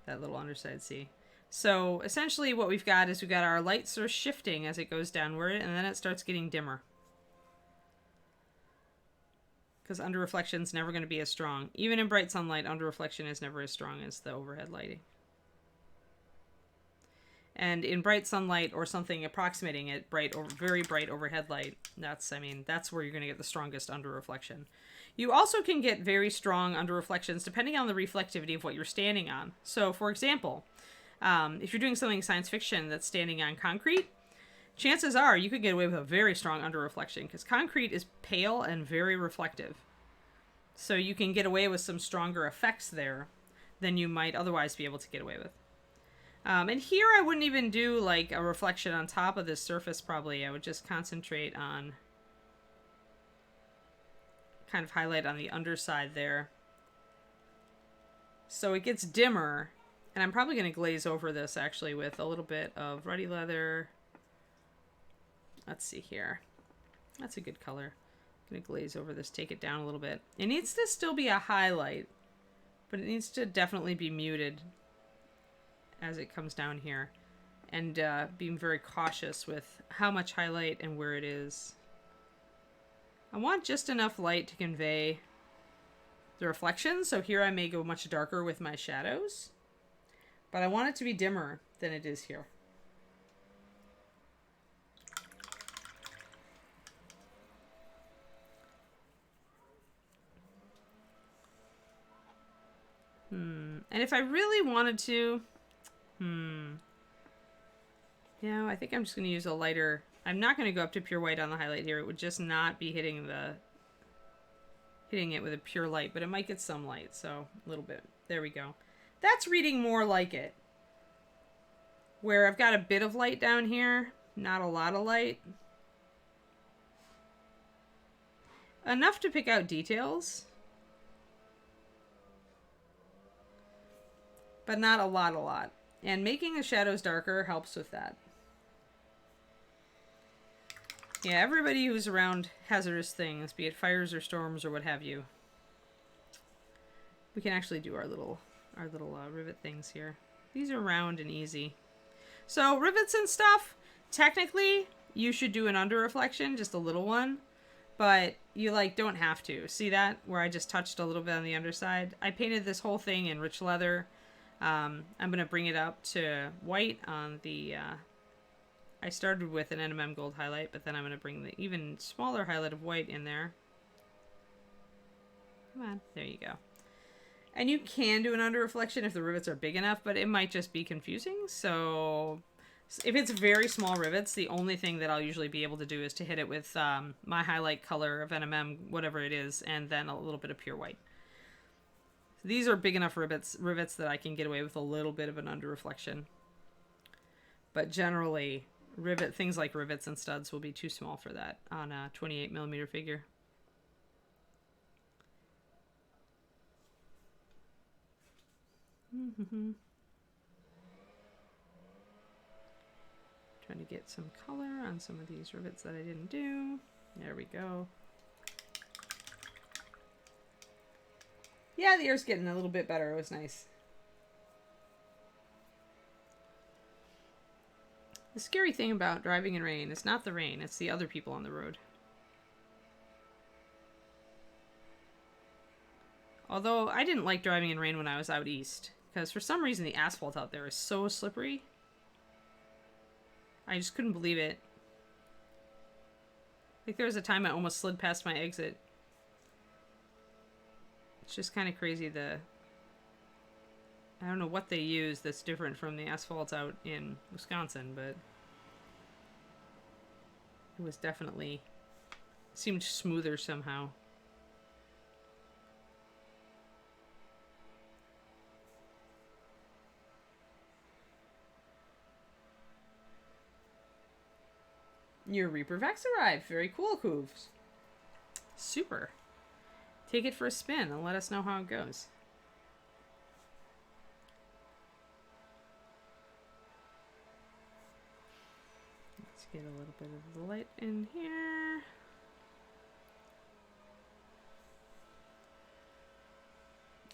That little underside, see? So essentially what we've got is we've got our light source shifting as it goes downward, and then it starts getting dimmer. Because under reflection is never going to be as strong. Even in bright sunlight, under reflection is never as strong as the overhead lighting. And in bright sunlight or something approximating it, bright or very bright overhead light, that's where you're going to get the strongest under reflection. You also can get very strong under reflections depending on the reflectivity of what you're standing on. So for example, if you're doing something science fiction that's standing on concrete, chances are you could get away with a very strong under reflection because concrete is pale and very reflective. So you can get away with some stronger effects there than you might otherwise be able to get away with. And here I wouldn't even do like a reflection on top of this surface probably. I would just concentrate on kind of highlight on the underside there. So it gets dimmer. And I'm probably going to glaze over this actually with a little bit of ruddy leather. Let's see here. That's a good color. I'm going to glaze over this, take it down a little bit. It needs to still be a highlight, but it needs to definitely be muted as it comes down here. And being very cautious with how much highlight and where it is. I want just enough light to convey the reflection. So here I may go much darker with my shadows. But I want it to be dimmer than it is here. And if I really wanted to, yeah, I think I'm just going to use a lighter. I'm not going to go up to pure white on the highlight here. It would just not be hitting it with a pure light, but it might get some light. So a little bit. There we go. That's reading more like it. Where I've got a bit of light down here, not a lot of light. Enough to pick out details. But not a lot. And making the shadows darker helps with that. Yeah, everybody who's around hazardous things, be it fires or storms or what have you. We can actually do our little rivet things here. These are round and easy. So rivets and stuff, technically you should do an under reflection, just a little one, but you like don't have to. See that where I just touched a little bit on the underside? I painted this whole thing in rich leather. I'm going to bring it up to white on the, I started with an NMM gold highlight, but then I'm going to bring the even smaller highlight of white in there. Come on, there you go. And you can do an under reflection if the rivets are big enough, but it might just be confusing. So if it's very small rivets, the only thing that I'll usually be able to do is to hit it with my highlight color of NMM, whatever it is, and then a little bit of pure white. So these are big enough rivets that I can get away with a little bit of an under reflection. But generally, things like rivets and studs will be too small for that on a 28mm figure. Trying to get some color on some of these rivets that I didn't do. There we go. Yeah, the air's getting a little bit better. It was nice. The scary thing about driving in rain is not the rain, it's the other people on the road. Although I didn't like driving in rain when I was out east, because for some reason the asphalt out there is so slippery. I just couldn't believe it. Like there was a time I almost slid past my exit. It's just kind of crazy I don't know what they use that's different from the asphalt out in Wisconsin, but it was definitely seemed smoother somehow. Your Reaper Vex arrived. Very cool, Cooves. Super. Take it for a spin and let us know how it goes. Let's get a little bit of the light in here.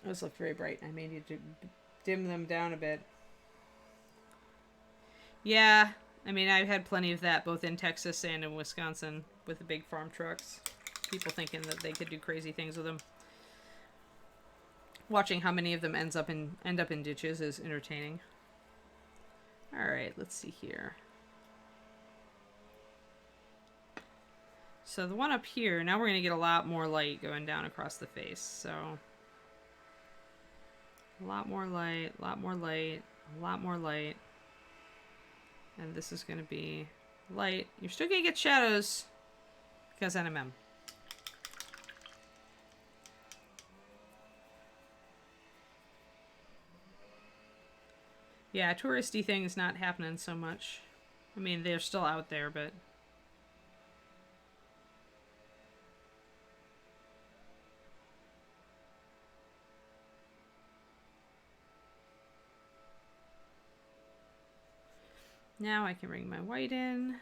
Those look very bright. I may need to dim them down a bit. Yeah, I mean, I've had plenty of that both in Texas and in Wisconsin with the big farm trucks. People thinking that they could do crazy things with them. Watching how many of them end up in ditches is entertaining. All right, let's see here. So the one up here, now we're going to get a lot more light going down across the face. So a lot more light, a lot more light, a lot more light. And this is going to be light. You're still gonna get shadows because NMM. Yeah, touristy things not happening so much. I mean, they're still out there, but... Now I can bring my white in.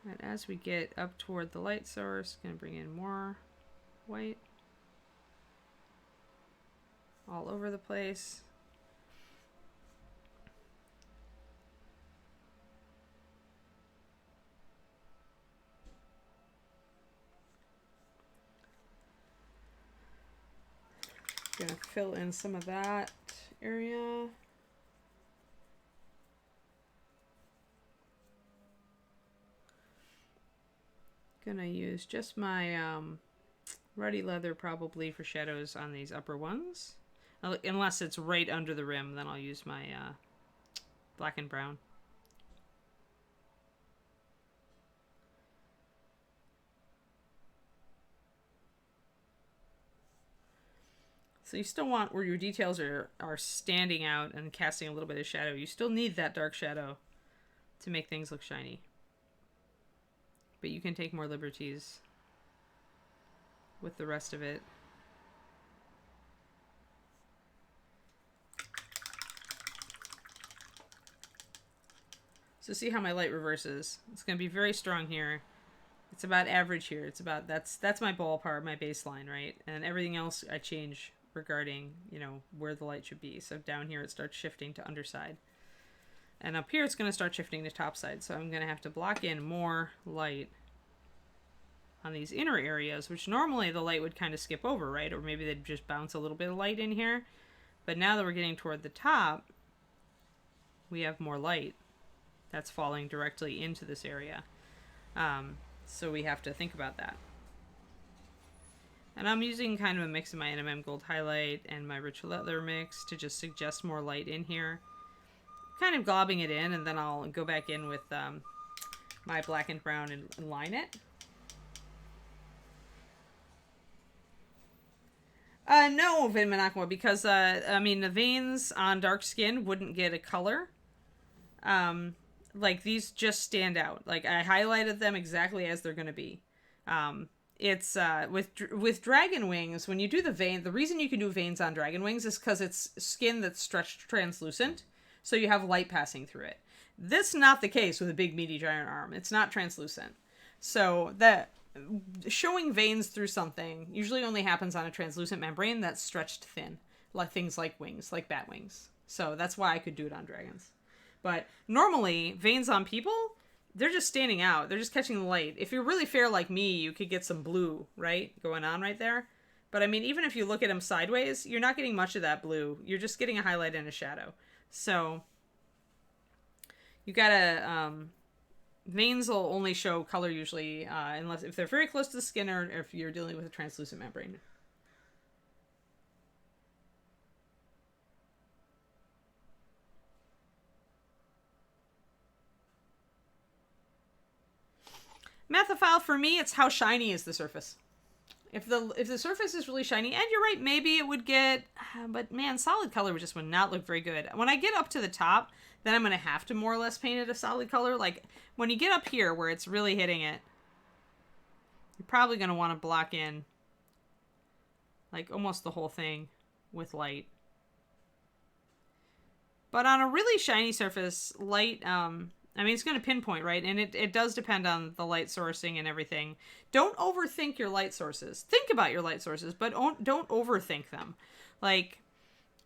And as we get up toward the light source, gonna bring in more white. All over the place. Gonna fill in some of that area. Gonna use just my ruddy leather probably for shadows on these upper ones. Unless it's right under the rim, then I'll use my black and brown. So you still want where your details are standing out and casting a little bit of shadow. You still need that dark shadow to make things look shiny. But you can take more liberties with the rest of it. So see how my light reverses. It's going to be very strong here. It's about average here. It's about, that's my ballpark, my baseline, right? And everything else I change regarding, you know, where the light should be. So down here it starts shifting to underside. And up here it's going to start shifting to top side. So I'm going to have to block in more light on these inner areas, which normally the light would kind of skip over, right? Or maybe they'd just bounce a little bit of light in here. But now that we're getting toward the top, we have more light that's falling directly into this area. So we have to think about that. And I'm using kind of a mix of my NMM Gold Highlight and my Rich Leather mix to just suggest more light in here. Kind of globbing it in, and then I'll go back in with my black and brown and line it. No, Vitamin Aqua, because, I mean, the veins on dark skin wouldn't get a color. Like, these just stand out. Like, I highlighted them exactly as they're going to be. It's, with dragon wings, when you do the vein, the reason you can do veins on dragon wings is because it's skin that's stretched translucent, so you have light passing through it. This is not the case with a big, meaty, giant arm. It's not translucent. So, showing veins through something usually only happens on a translucent membrane that's stretched thin, like things like wings, like bat wings. So that's why I could do it on dragons. But normally, veins on people, they're just standing out. They're just catching the light. If you're really fair like me, you could get some blue, right, going on right there. But I mean, even if you look at them sideways, you're not getting much of that blue. You're just getting a highlight and a shadow. So you gotta... veins will only show color usually, unless if they're very close to the skin or if you're dealing with a translucent membrane. Methophile for me, it's how shiny is the surface. If the surface is really shiny, and you're right, maybe it would get, but man, solid color just would not look very good. When I get up to the top, then I'm going to have to more or less paint it a solid color. Like, when you get up here where it's really hitting it, you're probably going to want to block in, like, almost the whole thing with light. But on a really shiny surface, light, I mean, it's going to pinpoint, right? And it does depend on the light sourcing and everything. Don't overthink your light sources. Think about your light sources, but don't overthink them. Like,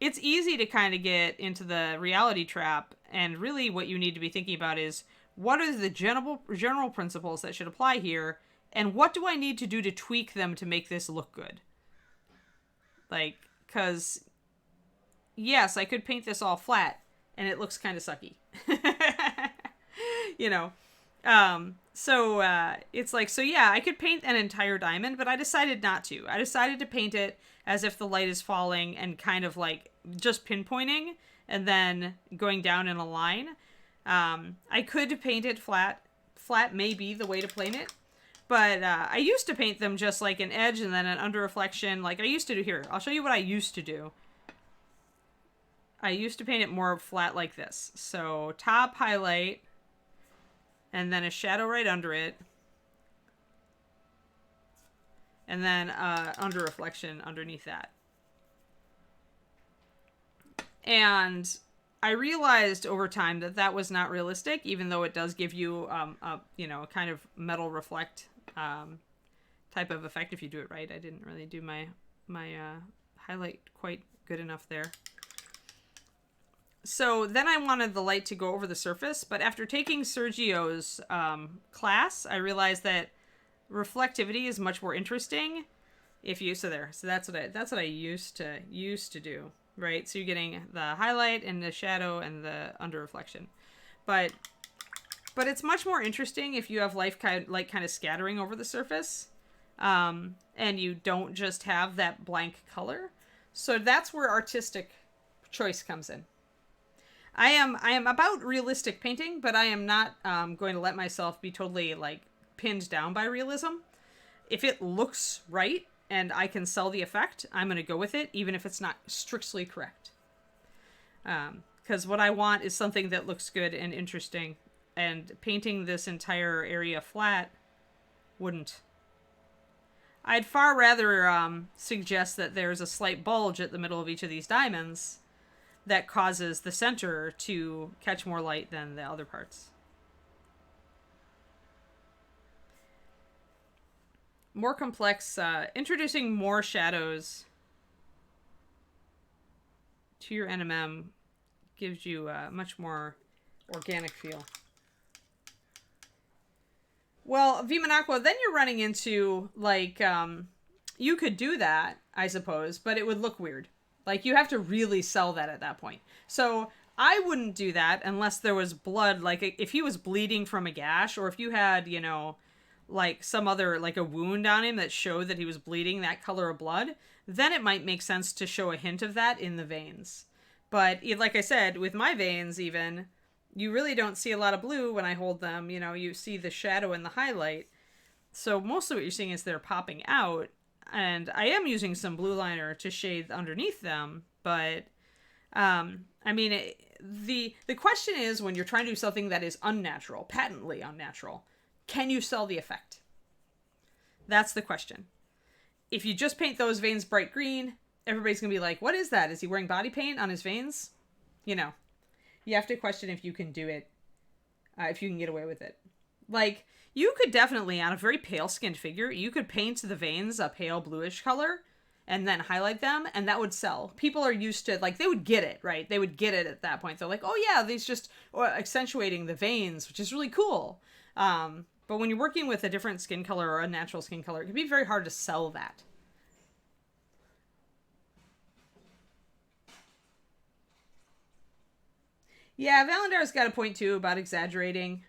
it's easy to kind of get into the reality trap, and really what you need to be thinking about is, what are the general principles that should apply here, and what do I need to do to tweak them to make this look good? Like, because, yes, I could paint this all flat, and it looks kind of sucky. You know, It's like, so yeah, I could paint an entire diamond, but I decided not to. I decided to paint it as if the light is falling and kind of like just pinpointing and then going down in a line. I could paint it flat. Flat may be the way to paint it. But I used to paint them just like an edge and then an under reflection. Like I used to do here. I'll show you what I used to do. I used to paint it more flat like this. So top highlight and then a shadow right under it. And then under reflection underneath that. And I realized over time that that was not realistic, even though it does give you, a kind of metal reflect type of effect if you do it right. I didn't really do my highlight quite good enough there. So then I wanted the light to go over the surface, but after taking Sergio's class, I realized that reflectivity is much more interesting if you so that's what I used to do, right? So you're getting the highlight and the shadow and the under reflection. But it's much more interesting if you have light kind of scattering over the surface, and you don't just have that blank color. So that's where artistic choice comes in. I am about realistic painting, but I am not going to let myself be totally like pinned down by realism. If it looks right and I can sell the effect, I'm going to go with it, even if it's not strictly correct. Because what I want is something that looks good and interesting, and painting this entire area flat wouldn't. I'd far rather suggest that there's a slight bulge at the middle of each of these diamonds that causes the center to catch more light than the other parts. More complex, introducing more shadows to your NMM gives you a much more organic feel. Well, Vimanaqua, then you're running into, like, you could do that, I suppose, but it would look weird. Like, you have to really sell that at that point. So I wouldn't do that unless there was blood. Like, if he was bleeding from a gash, or if you had, like some other, like a wound on him that showed that he was bleeding that color of blood, then it might make sense to show a hint of that in the veins. But like I said, with my veins even, you really don't see a lot of blue when I hold them. You see the shadow and the highlight. So most of what you're seeing is they're popping out. And I am using some blue liner to shade underneath them, but the question is, when you're trying to do something that is unnatural, patently unnatural, can you sell the effect? That's the question. If you just paint those veins bright green, everybody's gonna be like, what is that? Is he wearing body paint on his veins? You have to question if you can do it, if you can get away with it. Like, you could definitely, on a very pale-skinned figure, you could paint the veins a pale bluish color and then highlight them, and that would sell. People are used to, like, they would get it, right? They would get it at that point. They're like, oh yeah, these just accentuating the veins, which is really cool. But when you're working with a different skin color or a natural skin color, it can be very hard to sell that. Yeah, Valendar's got a point too about exaggerating.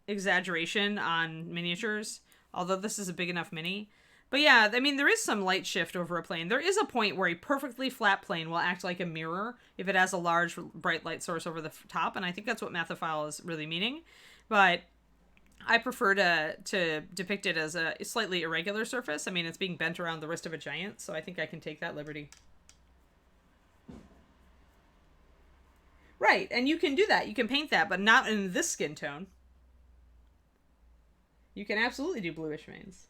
Exaggeration on miniatures, although this is a big enough mini. But yeah, I mean, there is some light shift over a plane. There is a point where a perfectly flat plane will act like a mirror if it has a large bright light source over the top, and I think that's what Mathophile is really meaning. But I prefer to depict it as a slightly irregular surface. I mean, it's being bent around the wrist of a giant, so I think I can take that liberty. Right, and you can do that. You can paint that, but not in this skin tone. You can absolutely do bluish veins.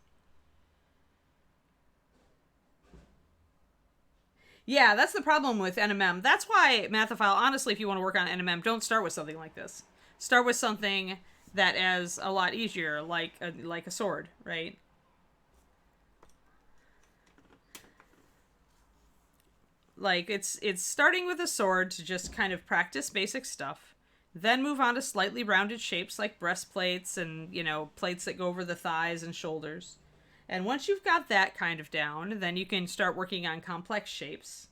Yeah, that's the problem with NMM. That's why Mathophile, honestly, if you want to work on NMM, don't start with something like this. Start with something that is a lot easier, like a sword, right? Like, it's starting with a sword to just kind of practice basic stuff. Then move on to slightly rounded shapes like breastplates and, plates that go over the thighs and shoulders. And once you've got that kind of down, then you can start working on complex shapes.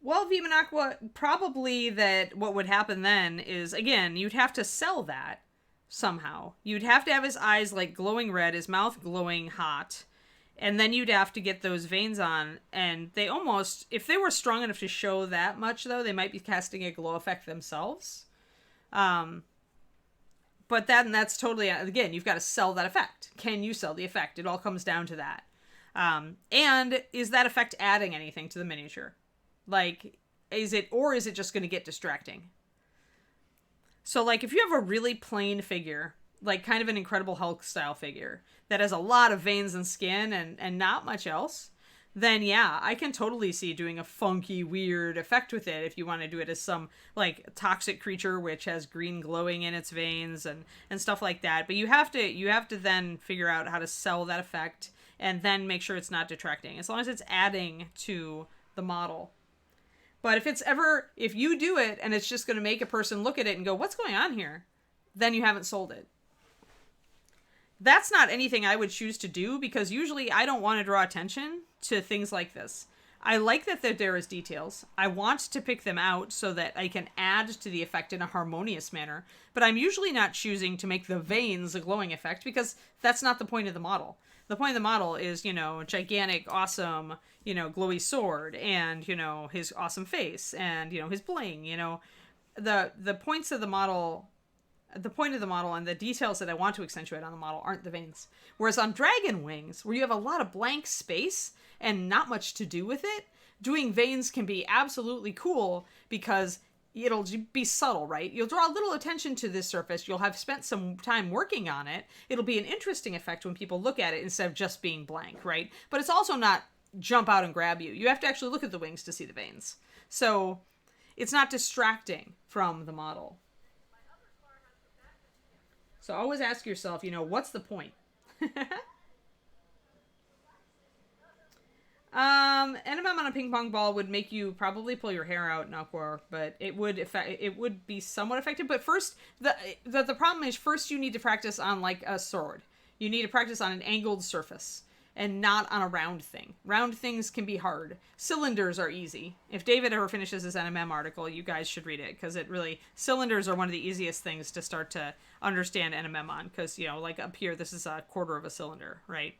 Well, Viva Aqua, probably that what would happen then is, again, you'd have to sell that somehow. You'd have to have his eyes like glowing red, his mouth glowing hot, and then you'd have to get those veins on. And they almost, if they were strong enough to show that much, though, they might be casting a glow effect themselves. But then that's totally, again, you've got to sell that effect. Can you sell the effect? It all comes down to that. And is that effect adding anything to the miniature? Like, is it just going to get distracting? So, like, if you have a really plain figure, like kind of an Incredible Hulk style figure, that has a lot of veins and skin and not much else, then yeah, I can totally see doing a funky, weird effect with it if you want to do it as some, like, toxic creature which has green glowing in its veins and stuff like that. But you have to then figure out how to sell that effect and then make sure it's not detracting, as long as it's adding to the model. But if you do it and it's just going to make a person look at it and go, what's going on here? Then you haven't sold it. That's not anything I would choose to do, because usually I don't want to draw attention to things like this. I like that there is details. I want to pick them out so that I can add to the effect in a harmonious manner. But I'm usually not choosing to make the veins a glowing effect, because that's not the point of the model. The point of the model is, gigantic, awesome, glowy sword, and, his awesome face, and, his bling, the points of the model, the point of the model and the details that I want to accentuate on the model aren't the veins. Whereas on dragon wings, where you have a lot of blank space and not much to do with it, doing veins can be absolutely cool, because it'll be subtle, right? You'll draw a little attention to this surface. You'll have spent some time working on it. It'll be an interesting effect when people look at it instead of just being blank, right? But it's also not jump out and grab you. You have to actually look at the wings to see the veins. So it's not distracting from the model. So always ask yourself, what's the point? NMM on a ping pong ball would make you probably pull your hair out, Nalcor, but it would be somewhat effective. But first, the problem is, first you need to practice on, like, a sword. You need to practice on an angled surface and not on a round thing. Round things can be hard. Cylinders are easy. If David ever finishes his NMM article, you guys should read it, because cylinders are one of the easiest things to start to understand NMM on, because, like up here, this is a quarter of a cylinder, right?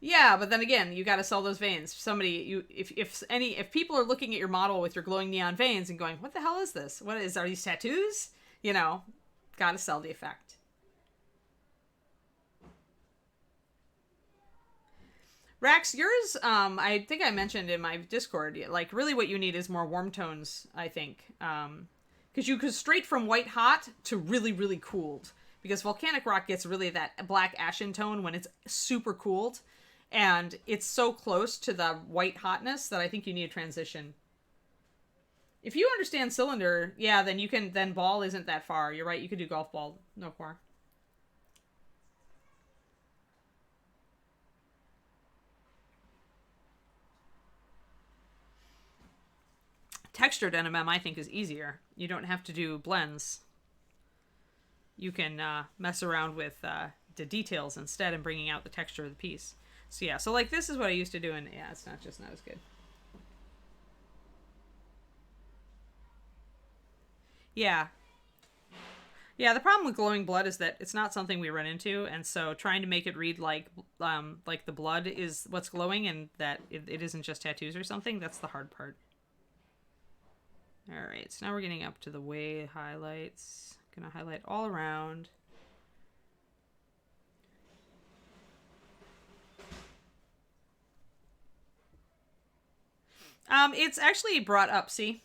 Yeah, but then again, you got to sell those veins. If people are looking at your model with your glowing neon veins and going, "What the hell is this? Are these tattoos?" Got to sell the effect. Rax, yours, I think I mentioned in my Discord, like, really what you need is more warm tones, I think. Because you go straight from white hot to really, really cooled. Because volcanic rock gets really that black ashen tone when it's super cooled. And it's so close to the white hotness that I think you need a transition. If you understand cylinder, yeah, then ball isn't that far. You're right, you could do golf ball, no more. Textured NMM, I think, is easier. You don't have to do blends. You can mess around with the details instead and bringing out the texture of the piece. So yeah, so like this is what I used to do, and yeah, it's not as good. Yeah. Yeah, the problem with glowing blood is that it's not something we run into, and so trying to make it read like the blood is what's glowing, and that it isn't just tattoos or something, that's the hard part. Alright, so now we're getting up to the way highlights. Gonna highlight all around. It's actually brought up, see?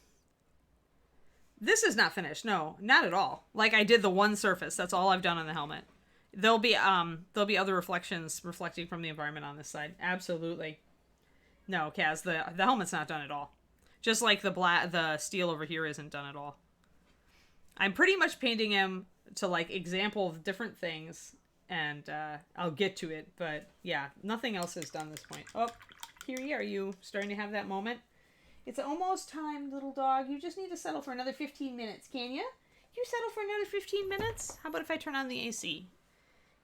This is not finished, no, not at all. Like, I did the one surface, that's all I've done on the helmet. There'll be other reflections reflecting from the environment on this side. Absolutely. No, Kaz, the helmet's not done at all. Just like the steel over here isn't done at all. I'm pretty much painting him to, like, example of different things, and I'll get to it, but yeah, nothing else is done at this point. Oh, Kiri, are you starting to have that moment? It's almost time, little dog. You just need to settle for another 15 minutes, can you? You settle for another 15 minutes? How about if I turn on the AC?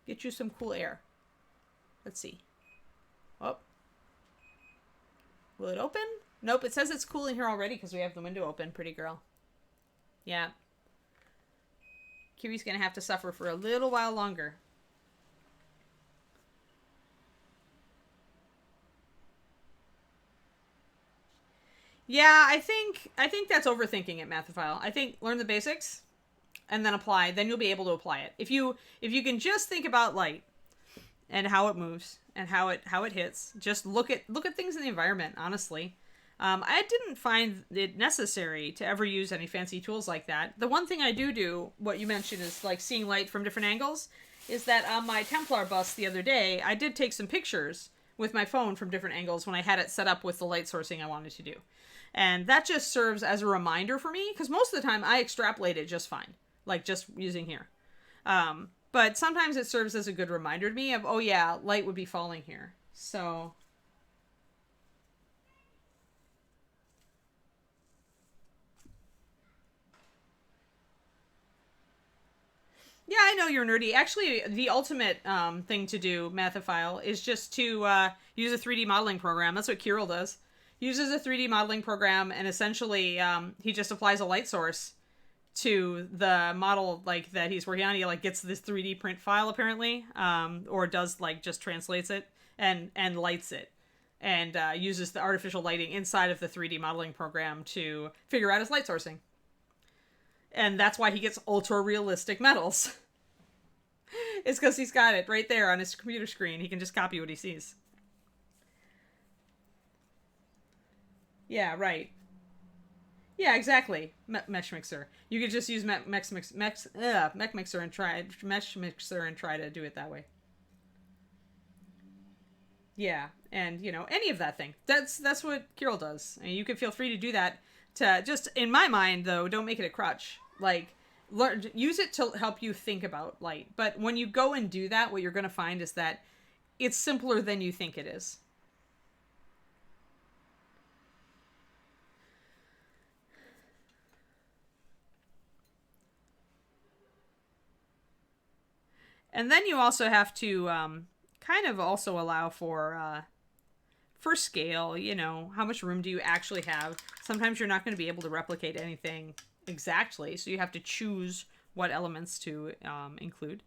Get you some cool air. Let's see. Oh. Will it open? Nope, it says it's cool in here already because we have the window open, pretty girl. Yeah. Kiri's gonna have to suffer for a little while longer. Yeah, I think that's overthinking it, Mathophile. I think learn the basics and then apply, then you'll be able to apply it. If you can just think about light and how it moves and how it hits, just look at things in the environment, honestly. I didn't find it necessary to ever use any fancy tools like that. The one thing I do, what you mentioned is like seeing light from different angles, is that on my Templar bust the other day, I did take some pictures with my phone from different angles when I had it set up with the light sourcing I wanted to do. And that just serves as a reminder for me, because most of the time I extrapolate it just fine, like just using here. But sometimes it serves as a good reminder to me of, oh yeah, light would be falling here. So... yeah, I know you're nerdy. Actually, the ultimate thing to do, Mathophile, is just to use a 3D modeling program. That's what Kirill does. He uses a 3D modeling program, and essentially he just applies a light source to the model like that he's working on. He like gets this 3D print file apparently, or does like just translates it and lights it, and uses the artificial lighting inside of the 3D modeling program to figure out his light sourcing. And that's why he gets ultra realistic metals. It's because he's got it right there on his computer screen. He can just copy what he sees. Yeah, right. Yeah, exactly. Mesh Mixer. You could just use Mech Mixer and try Mesh Mixer and try to do it that way. Yeah, and you know, any of that thing. That's what Kirill does. And you can feel free to do that. To just, in my mind though, don't make it a crutch. Like, use it to help you think about light. But when you go and do that, what you're going to find is that it's simpler than you think it is. And then you also have to kind of also allow for scale, you know, how much room do you actually have? Sometimes you're not going to be able to replicate anything exactly, so you have to choose what elements to include.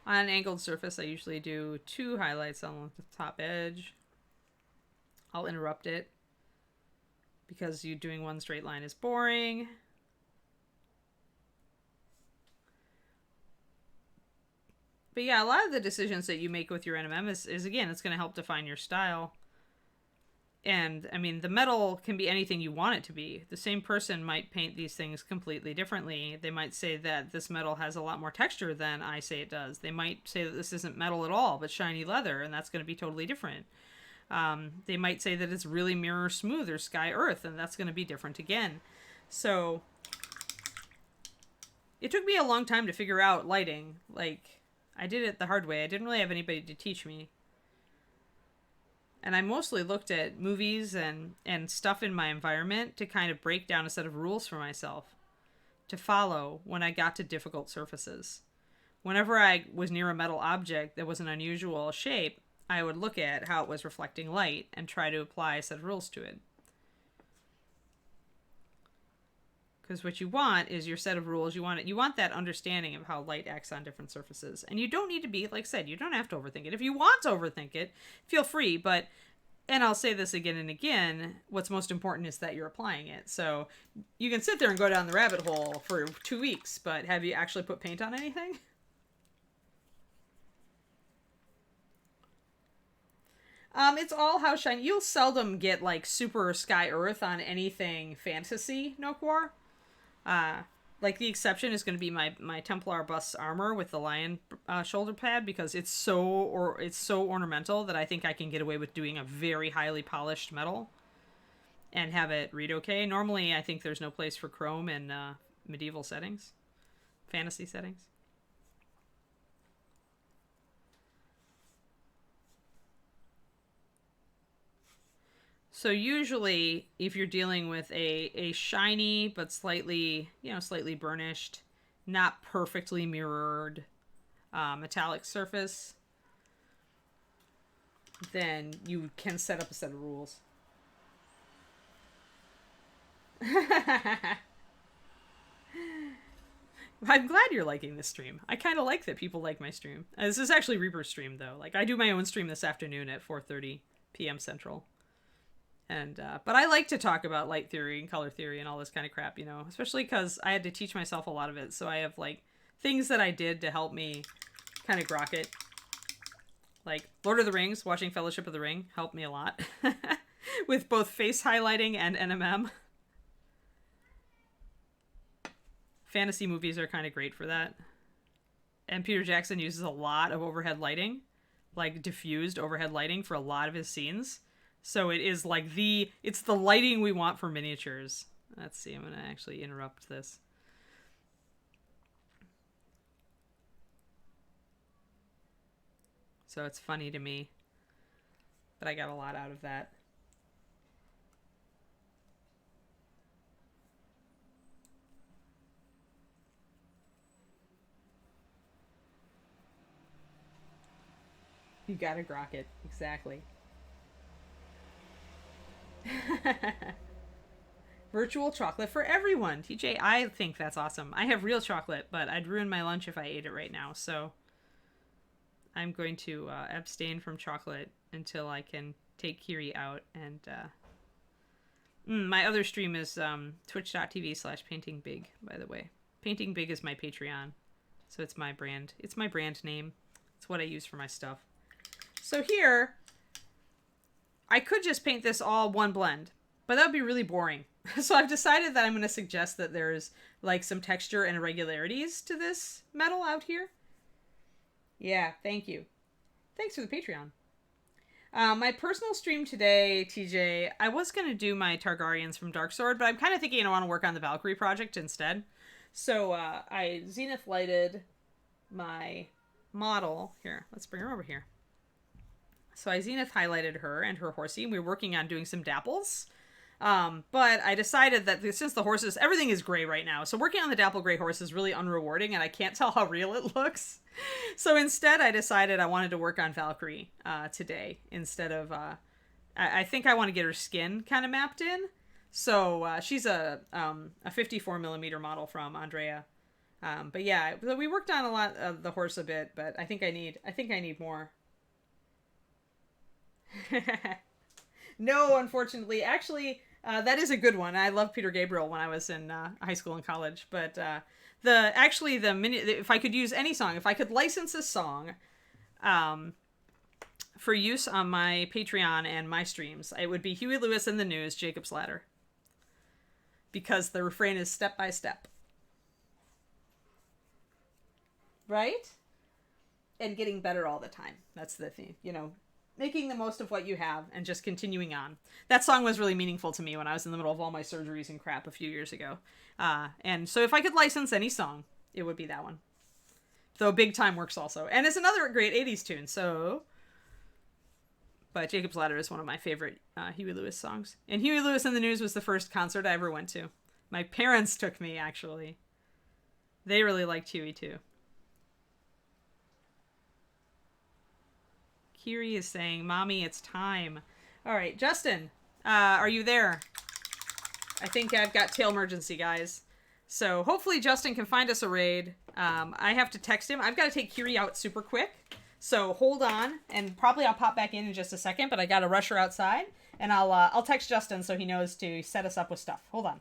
On an angled surface, I usually do 2 highlights on the top edge. I'll interrupt it because you doing one straight line is boring. But yeah, a lot of the decisions that you make with your NMM is again, it's going to help define your style. And, I mean, the metal can be anything you want it to be. The same person might paint these things completely differently. They might say that this metal has a lot more texture than I say it does. They might say that this isn't metal at all, but shiny leather, and that's going to be totally different. They might say that it's really mirror smooth or sky earth, and that's going to be different again. So, it took me a long time to figure out lighting. Like, I did it the hard way. I didn't really have anybody to teach me. And I mostly looked at movies and stuff in my environment to kind of break down a set of rules for myself to follow when I got to difficult surfaces. Whenever I was near a metal object that was an unusual shape, I would look at how it was reflecting light and try to apply a set of rules to it. Because what you want is your set of rules. You want that understanding of how light acts on different surfaces. And you don't need to be, like I said, you don't have to overthink it. If you want to overthink it, feel free. But, and I'll say this again and again, what's most important is that you're applying it. So you can sit there and go down the rabbit hole for 2 weeks, but have you actually put paint on anything? It's all how shiny. You'll seldom get like super sky earth on anything fantasy, Nokwar. Like the exception is going to be my Templar bust armor with the lion shoulder pad, because it's so ornamental that I think I can get away with doing a very highly polished metal and have it read okay. Normally, I think there's no place for chrome in medieval settings, fantasy settings. So usually, if you're dealing with a shiny but slightly burnished, not perfectly mirrored metallic surface, then you can set up a set of rules. I'm glad you're liking this stream. I kind of like that people like my stream. This is actually Reaper's stream, though. Like, I do my own stream this afternoon at 4:30 p.m. Central. And, but I like to talk about light theory and color theory and all this kind of crap, you know, especially because I had to teach myself a lot of it. So I have, like, things that I did to help me kind of grok it. Like, Lord of the Rings, watching Fellowship of the Ring helped me a lot. With both face highlighting and NMM. Fantasy movies are kind of great for that. And Peter Jackson uses a lot of overhead lighting, like diffused overhead lighting for a lot of his scenes. So it is like it's the lighting we want for miniatures. Let's see, I'm going to actually interrupt this. So it's funny to me, but I got a lot out of that. You gotta grok it. Exactly. Virtual chocolate for everyone. TJ, I think that's awesome. I have real chocolate, but I'd ruin my lunch if I ate it right now. So I'm going to abstain from chocolate until I can take Kiri out. And my other stream is twitch.tv/paintingbig, by the way. Painting Big is my Patreon. So it's my brand. It's my brand name. It's what I use for my stuff. So here, I could just paint this all one blend, but that would be really boring. So I've decided that I'm going to suggest that there's like some texture and irregularities to this metal out here. Yeah, thank you. Thanks for the Patreon. My personal stream today, TJ, I was going to do my Targaryens from Darksword, but I'm kind of thinking I want to work on the Valkyrie project instead. So I zenith lighted my model. Here, let's bring her over here. So I zenith highlighted her and her horsey, and we were working on doing some dapples. But I decided that since the horses, everything is gray right now, so working on the dapple gray horse is really unrewarding, and I can't tell how real it looks. So instead, I decided I wanted to work on Valkyrie today instead of. I think I want to get her skin kind of mapped in. So she's a 54 millimeter model from Andrea. But yeah, we worked on a lot of the horse a bit, but I think I need more. No, unfortunately. Actually, that is a good one. I loved Peter Gabriel when I was in high school and college. But if I could use any song, if I could license a song for use on my Patreon and my streams, it would be Huey Lewis and the News, Jacob's Ladder. Because the refrain is step by step. Right? And getting better all the time. That's the thing, you know. Making the most of what you have and just continuing on. That song was really meaningful to me when I was in the middle of all my surgeries and crap a few years ago. And so if I could license any song, it would be that one. Though Big Time works also. And it's another great 80s tune, so... But Jacob's Ladder is one of my favorite Huey Lewis songs. And Huey Lewis and the News was the first concert I ever went to. My parents took me, actually. They really liked Huey, too. Kiri is saying, Mommy, it's time. All right, Justin, are you there? I think I've got tail emergency, guys. So hopefully Justin can find us a raid. I have to text him. I've got to take Kiri out super quick. So hold on, and probably I'll pop back in just a second, but I got to rush her outside, and I'll text Justin so he knows to set us up with stuff. Hold on.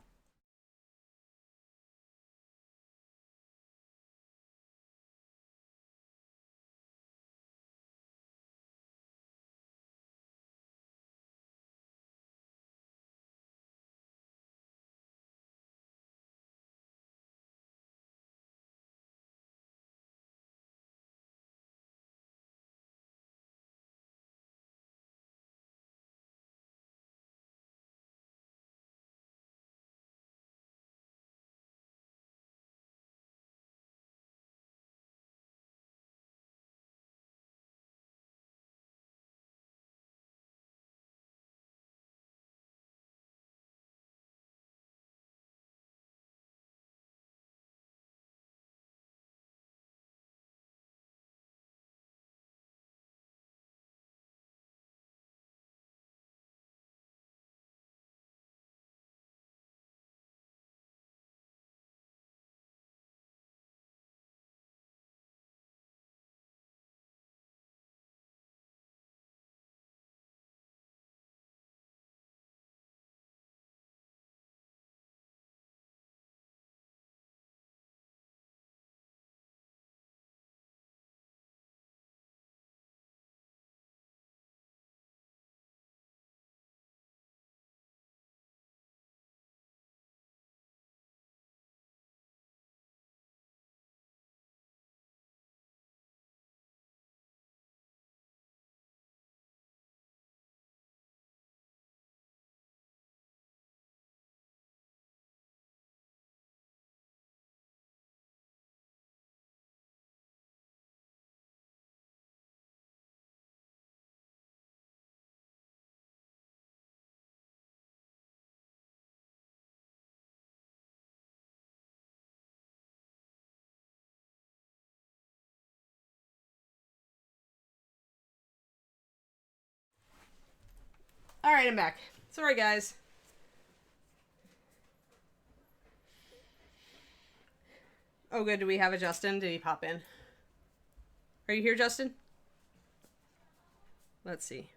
All right, I'm back. Sorry, guys. Oh, good. Do we have a Justin? Did he pop in? Are you here, Justin? Let's see.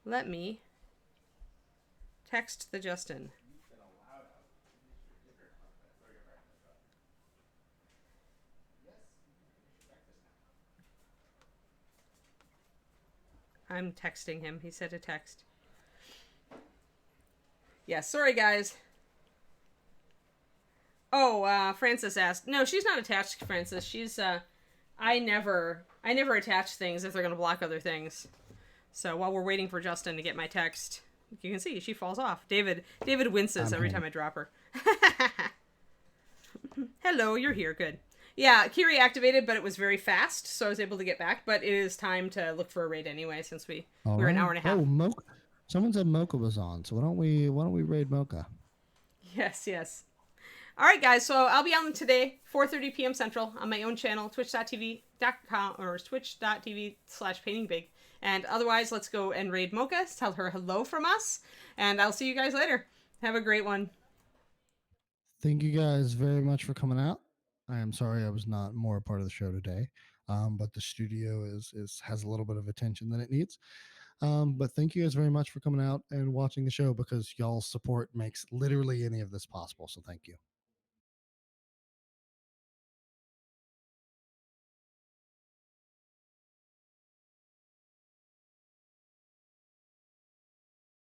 Let me text the Justin. I'm texting him. He said to text. Yeah, sorry, guys. Oh, Francis asked. No, she's not attached, Francis. She's, I never attach things if they're going to block other things. So while we're waiting for Justin to get my text, you can see she falls off. David winces every time I drop her. Hello, you're here. Good. Yeah, Kiri activated, but it was very fast, so I was able to get back. But it is time to look for a raid anyway, since we're an hour and a half. Oh, Mocha. Someone said Mocha was on, so why don't we raid Mocha? Yes. All right, guys. So I'll be on today, 4:30 p.m. Central, on my own channel, twitch.tv.com or twitch.tv/paintingbig. And otherwise, let's go and raid Mocha. Tell her hello from us, and I'll see you guys later. Have a great one. Thank you guys very much for coming out. I am sorry I was not more a part of the show today, but the studio has a little bit of attention than it needs. But thank you guys very much for coming out and watching the show, because y'all's support makes literally any of this possible. So thank you.